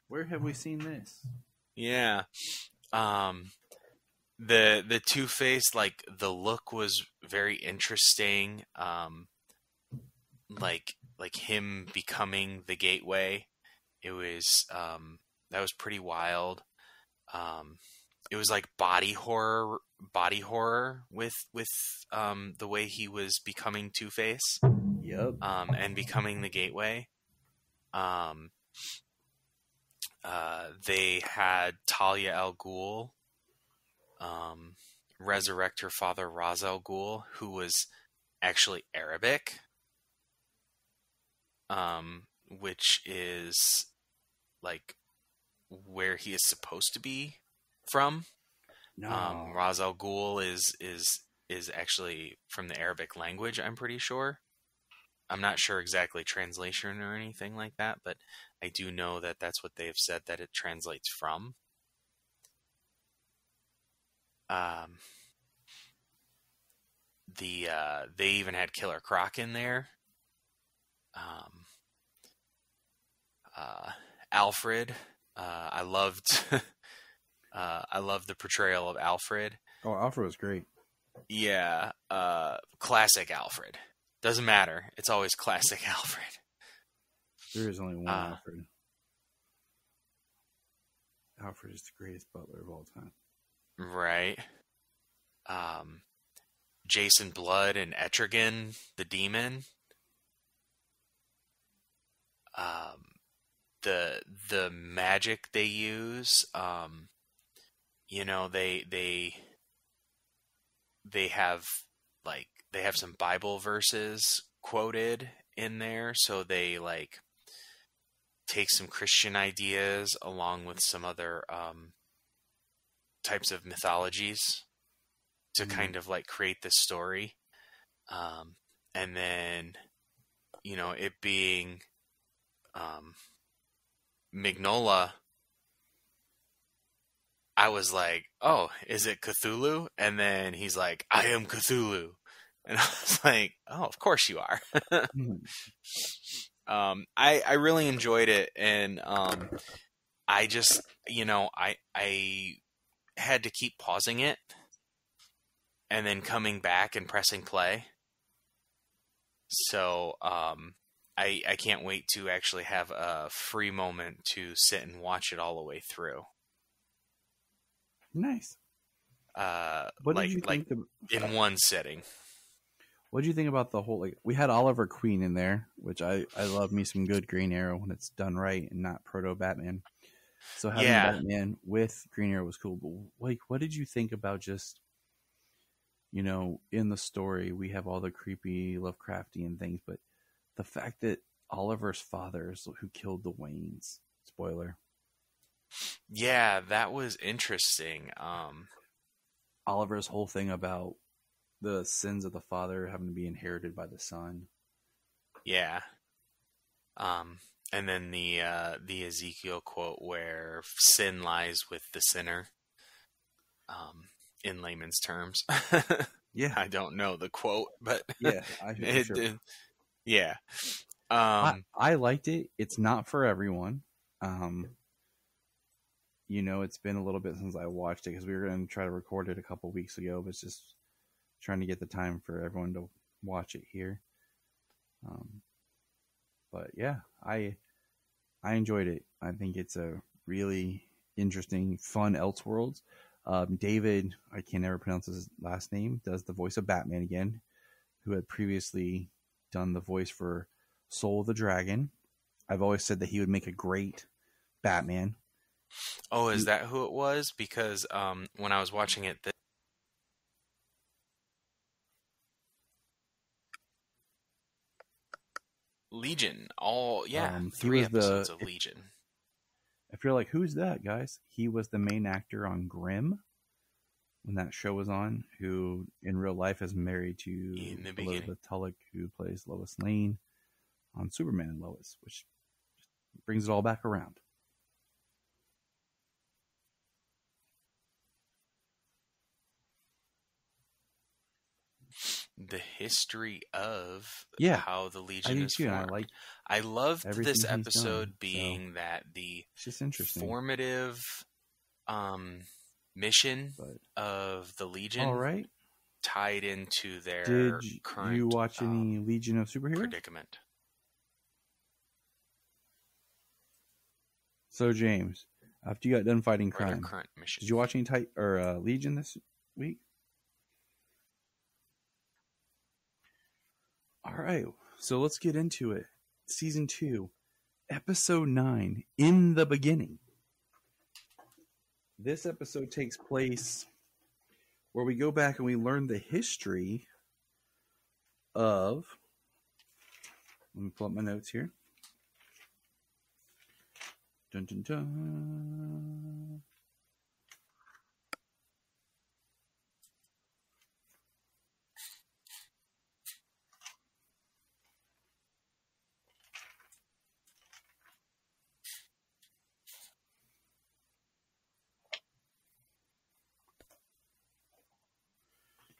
where have we seen this? Yeah. The Two-Face, like, the look was very interesting. Like him becoming the Gateway. It was, that was pretty wild. It was like body horror with the way he was becoming Two-Face. Yep. And becoming the Gateway. They had Talia al Ghul resurrect her father Ra's al Ghul, who was actually Arabic, which is like where he is supposed to be from. No. Ra's al Ghul is actually from the Arabic language, I'm pretty sure. I'm not sure exactly translation or anything like that, but I do know that that's what they've said that it translates from. They even had Killer Croc in there. Alfred. I loved the portrayal of Alfred. Oh, Alfred was great. Yeah, classic Alfred. Doesn't matter. It's always classic Alfred. There is only one Alfred. Alfred is the greatest butler of all time. Right. Jason Blood and Etrigan, the demon. The magic they use, they have some Bible verses quoted in there, so they like take some Christian ideas along with some other types of mythologies to kind of like create this story. And then, it being Mignola, I was like, oh, is it Cthulhu? And then he's like, I am Cthulhu. And I was like, oh, of course you are. I really enjoyed it. And I just, I had to keep pausing it and then coming back and pressing play. So I can't wait to actually have a free moment to sit and watch it all the way through. Nice. What did you think in one sitting? What did you think about the whole, we had Oliver Queen in there, which I love me some good Green Arrow when it's done right and not proto Batman. So having Batman with Green Arrow was cool. But what did you think about just, in the story we have all the creepy Lovecraftian things, but the fact that Oliver's father is who killed the Waynes. Spoiler. Yeah, that was interesting. Oliver's whole thing about the sins of the father having to be inherited by the son. Yeah. And then the Ezekiel quote where sin lies with the sinner. In layman's terms. Yeah. I don't know the quote, but yeah, I sure. Yeah. I liked it. It's not for everyone. It's been a little bit since I watched it because we were going to try to record it a couple weeks ago, but it's just trying to get the time for everyone to watch it here. But yeah, I enjoyed it. I think it's a really interesting, fun Elseworlds. David, I can never pronounce his last name, does the voice of Batman again, who had previously done the voice for Soul of the Dragon. I've always said that he would make a great Batman. Oh, is that who it was? Because when I was watching it, Legion, three episodes of Legion. If you're like, who's that, guys? He was the main actor on Grimm when that show was on, who in real life is married to Elizabeth Tulloch, who plays Lois Lane on Superman and Lois, which brings it all back around. The history of how the Legion is too, formed. I loved this episode being that the formative mission of the Legion tied into their current. Did you watch any Legion of Superheroes? Predicament. So James, after you got done fighting crime, current mission. Did you watch any Legion this week? All right, so let's get into it. Season 2, Episode 9, In the Beginning. This episode takes place where we go back and we learn the history of... Let me pull up my notes here. Dun, dun, dun.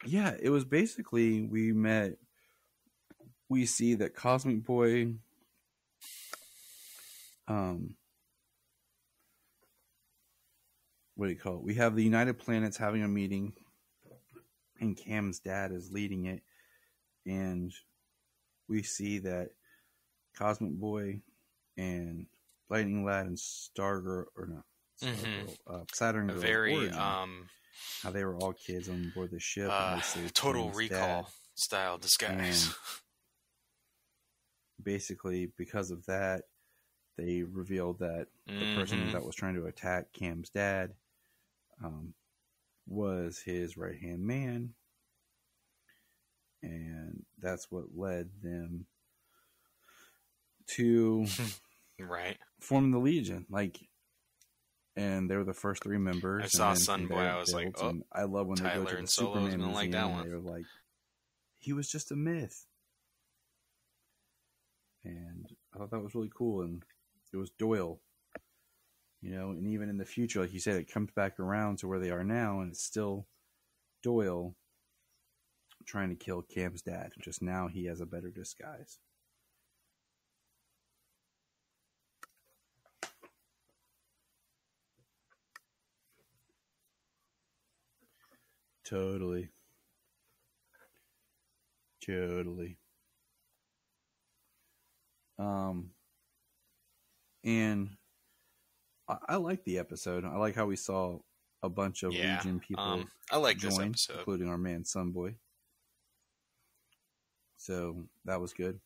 Yeah, it was basically we see that Cosmic Boy what do you call it? We have the United Planets having a meeting and Cam's dad is leading it, and we see that Cosmic Boy and Lightning Lad and Stargirl Saturn Girl, Origin, how they were all kids on board the ship. Total Recall style disguise. And basically, because of that, they revealed that the person that was trying to attack Cam's dad was his right-hand man. And that's what led them to form the Legion. And they were the first 3 members. I saw Sunboy. I was like, oh, I love when Tyler they go to the and Solo's Superman gonna like museum. that one. They were like, he was just a myth. And I thought that was really cool. And it was Doyle. And even in the future, like you said, it comes back around to where they are now, and it's still Doyle trying to kill Cam's dad. Just now he has a better disguise. Totally. And I like the episode. I like how we saw a bunch of Legion people I like join, this episode, including our man Sunboy. So that was good.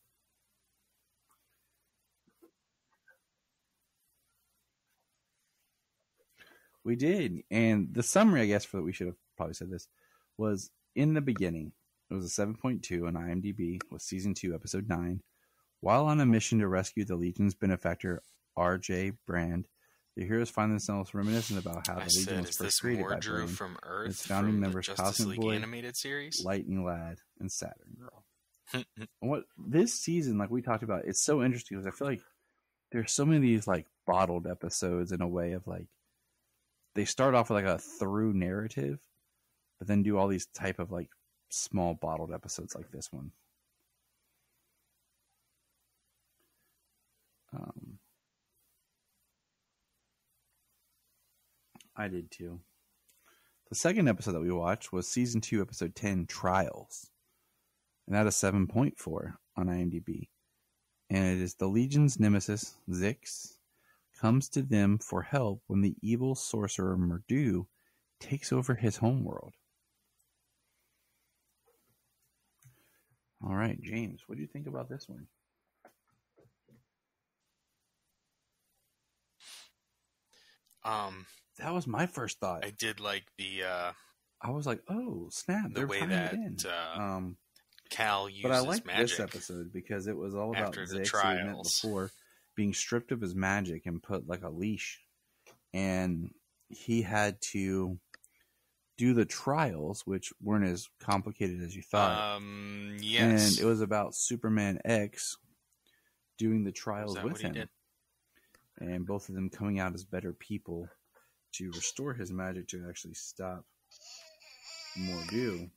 We did, and the summary, I guess, we should have probably said this, was In the Beginning. It was a 7.2 on IMDb. Was season 2, episode 9. While on a mission to rescue the Legion's benefactor, R.J. Brand, the heroes find themselves reminiscent about how the Legion was is first this created more by Drew Brand, from Earth, its founding from members the Justice Cosmic League Boy, animated series? Lightning Lad, and Saturn Girl. What this season, like we talked about, it's so interesting because I feel like there's so many of these like bottled episodes in a way of like they start off with like a through narrative, but then do all these type of like small bottled episodes like this one. I did too. The second episode that we watched was season 2, episode 10, Trials. And that is 7.4 on IMDb. And it is the Legion's nemesis, Zix, comes to them for help when the evil sorcerer Murdu takes over his homeworld. All right, James, what do you think about this one? That was my first thought. I did like the I was like, "Oh, snap! the They're way tying that it in." Cal uses But I liked magic. this episode because it was all about after the Zix, who we met trials. before, being stripped of his magic and put like a leash, and he had to do the trials, which weren't as complicated as you thought. Yes. And it was about Superman X doing the trials that with what he him, did? and both of them coming out as better people to restore his magic to actually stop Mordu.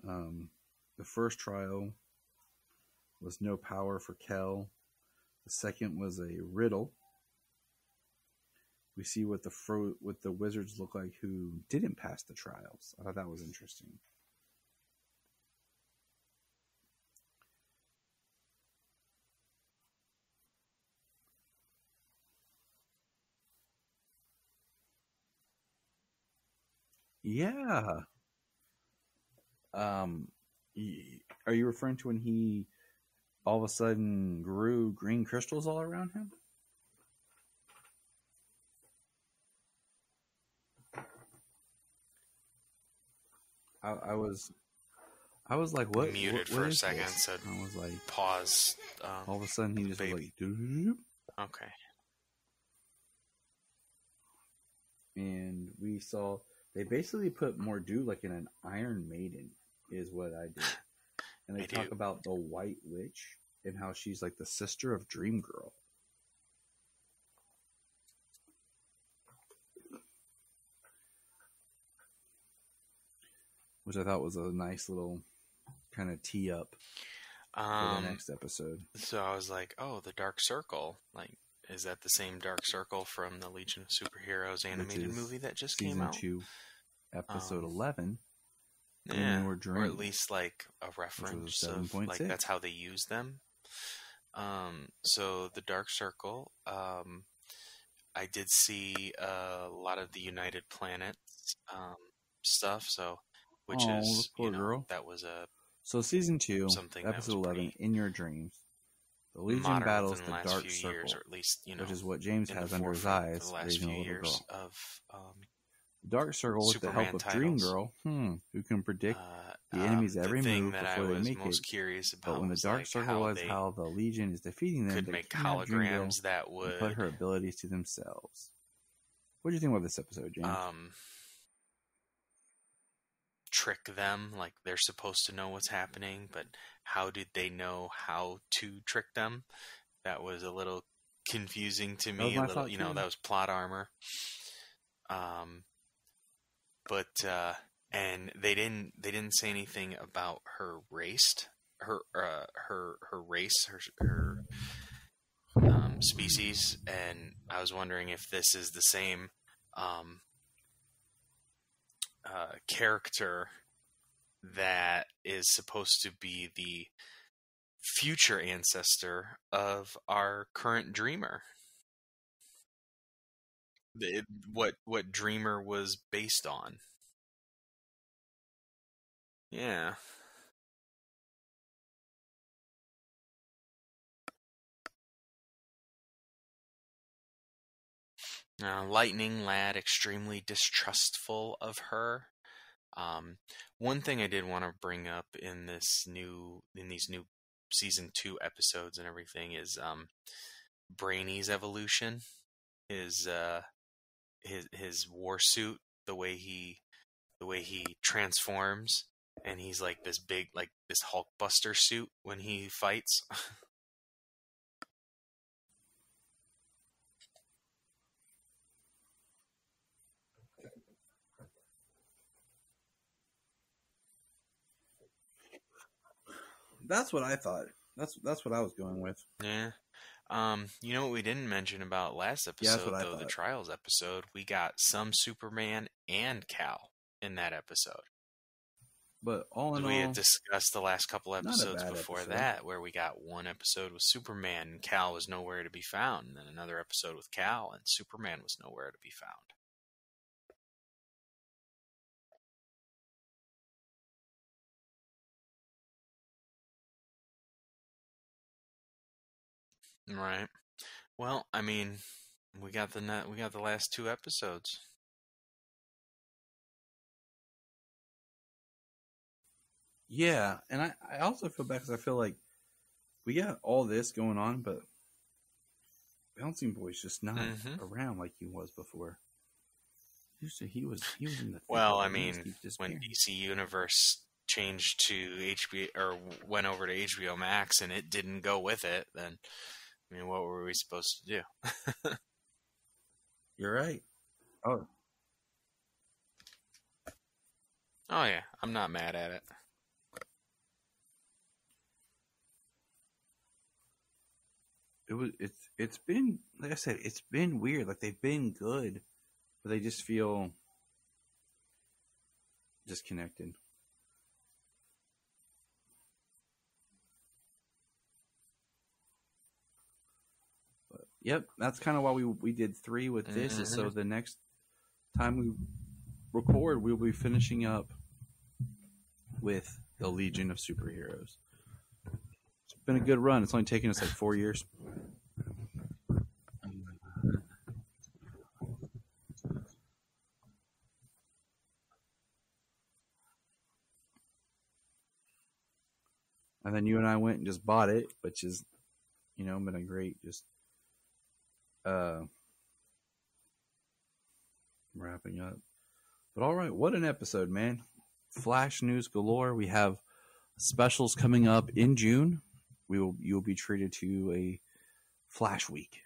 The first trial was no power for Kel. The second was a riddle. We see what the wizards look like who didn't pass the trials. I thought that was interesting. Yeah. Are you referring to when he all of a sudden grew green crystals all around him? I was like, what? Muted what for a is second, this? so I was like, pause. all of a sudden he just was baby. like, doop. Okay. And we saw they basically put Mordu like in an Iron Maiden is what I did. And they I talk do. about the White Witch and how she's like the sister of Dream Girl. Which I thought was a nice little kind of tee up for the next episode. So I was like, oh, the Dark Circle. Like, is that the same Dark Circle from the Legion of Superheroes animated is movie that just came Season out? 2, episode 11. Yeah, Your or Dream, at least like a reference of 7.6. like that's how they use them. So the Dark Circle, I did see a lot of the United Planets stuff. So, which Aw, is poor girl. that was a So Season 2, something that episode was 11, pretty In Your Dreams. The Legion modern battles within the last Dark few Circle, years, or at least which is what James in the has under his forefront eyes, for the last raising a few little years girl. of Dark Circle, with the Superman help of Dream titles. Girl, who can predict the enemy's every the thing move that I before they was make most it. curious about But when the was Dark like Circle how is they how the Legion is defeating them, could they make kidnap Dream Girl holograms that and would put her abilities to themselves. What do you think about this episode, James? trick them. Like they're supposed to know what's happening, but how did they know how to trick them? That was a little confusing to That me. was A my little, thought, that too. was plot armor. But and they didn't say anything about her race, her race, her species, and I was wondering if this is the same character that is supposed to be the future ancestor of our current Dreamer. What Dreamer was based on. Yeah. Lightning Lad, extremely distrustful of her. One thing I did want to bring up in these new season 2 episodes and everything is Brainy's evolution, his war suit, the way he transforms, and he's like this big, like this Hulkbuster suit when he fights. That's what I thought. That's what I was going with. Yeah. You know what we didn't mention about last episode, Yeah, that's what I though, the thought. Trials episode? We got some Superman and Cal in that episode. But all in We all, had discussed the last couple a episodes bad before episode. that, where we got one episode with Superman and Cal was nowhere to be found, and then another episode with Cal and Superman was nowhere to be found. Right. Well, I mean, we got the last 2 episodes. yeah, and I also feel bad because I feel like we got all this going on, but Bouncing Boy's just not around like he was before. Usually he was in the Well, I thick of it, and he mean, just keeps when disappearing. DC Universe changed to HBO or went over to HBO Max and it didn't go with it, then I mean, what were we supposed to do? You're right. Oh, Oh yeah, I'm not mad at it. it's been, like I said, it's been weird. Like they've been good, but they just feel disconnected. But yep, that's kind of why we did 3 with this. Is so the next time we record, we'll be finishing up with the Legion of Superheroes. It's been a good run. It's only taken us like 4 years. And then you and I went and just bought it, which is, been a great wrapping up. But all right, what an episode, man. Flash news galore. We have specials coming up in June. You'll be treated to a Flash week.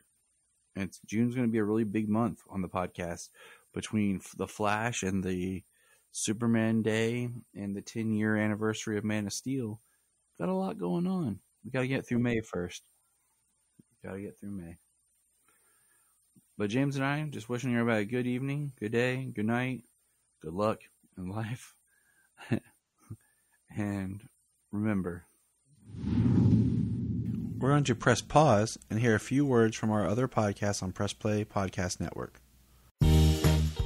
And June's going to be a really big month on the podcast between the Flash and the Superman Day and the 10-year anniversary of Man of Steel. Got a lot going on. We got to get through May first. But James and I just wishing everybody a good evening, good day, good night, good luck in life. And remember, we're going to press pause and hear a few words from our other podcasts on Press Play Podcast Network.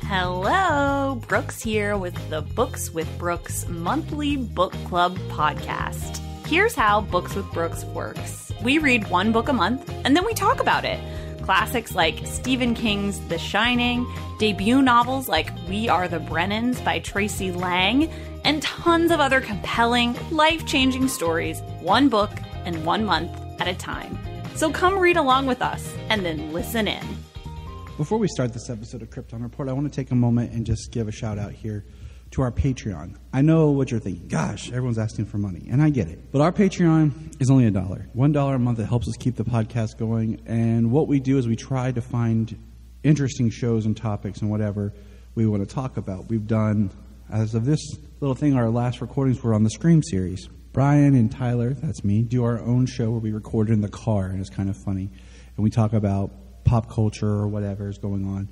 Hello, Brooks here with the Books with Brooks monthly book club podcast. Here's how Books with Brooks works. We read one book a month, and then we talk about it. Classics like Stephen King's The Shining, debut novels like We Are the Brennans by Tracy Lang, and tons of other compelling, life-changing stories, one book and 1 month at a time. So come read along with us, and then listen in. Before we start this episode of Krypton Report, I want to take a moment and just give a shout out here to our Patreon. I know what you're thinking. Gosh, everyone's asking for money, and I get it. But our Patreon is only $1. $1 a month that helps us keep the podcast going. And what we do is we try to find interesting shows and topics and whatever we want to talk about. We've done, as of this little thing, our last recordings were on the Scream series. Brian and Tyler, that's me, do our own show where we record in the car, and it's kind of funny. And we talk about pop culture or whatever is going on.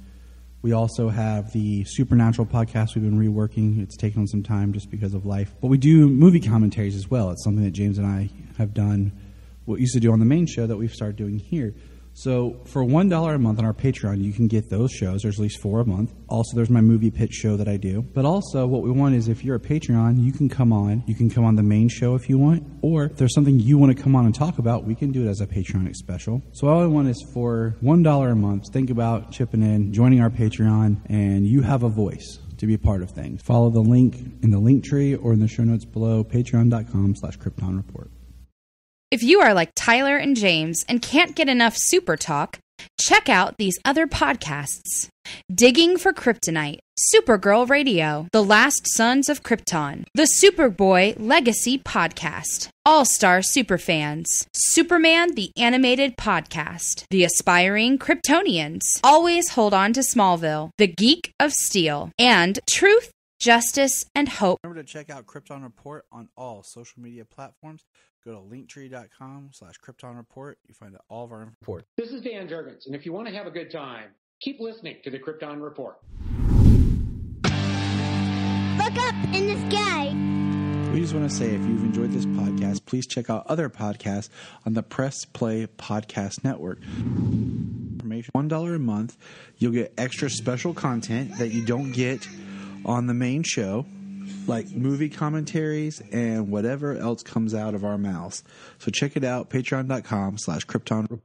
We also have the Supernatural podcast we've been reworking. It's taken some time just because of life. But we do movie commentaries as well. It's something that James and I have done, what we used to do on the main show that we've started doing here. So for $1 a month on our Patreon, you can get those shows. There's at least 4 a month. Also, there's my movie pitch show that I do. But also, what we want is if you're a Patreon, you can come on. You can come on the main show if you want. Or if there's something you want to come on and talk about, we can do it as a Patreon special. So all I want is for $1 a month, think about chipping in, joining our Patreon, and you have a voice to be a part of things. Follow the link in the link tree or in the show notes below, patreon.com/KryptonReport. If you are like Tyler and James and can't get enough super talk, check out these other podcasts. Digging for Kryptonite, Supergirl Radio, The Last Sons of Krypton, The Superboy Legacy Podcast, All-Star Superfans, Superman the Animated Podcast, The Aspiring Kryptonians, Always Hold On to Smallville, The Geek of Steel, and Truth, Justice, and Hope. Remember to check out Krypton Report on all social media platforms. Go to linktree.com/Krypton Report. You find out all of our report. This is Dan Jurgens, and if you want to have a good time, keep listening to the Krypton Report. Look up in the sky. We just want to say, if you've enjoyed this podcast, please check out other podcasts on the Press Play Podcast Network. Information $1 a month. You'll get extra special content that you don't get on the main show, like movie commentaries and whatever else comes out of our mouths. So check it out, patreon.com/Krypton.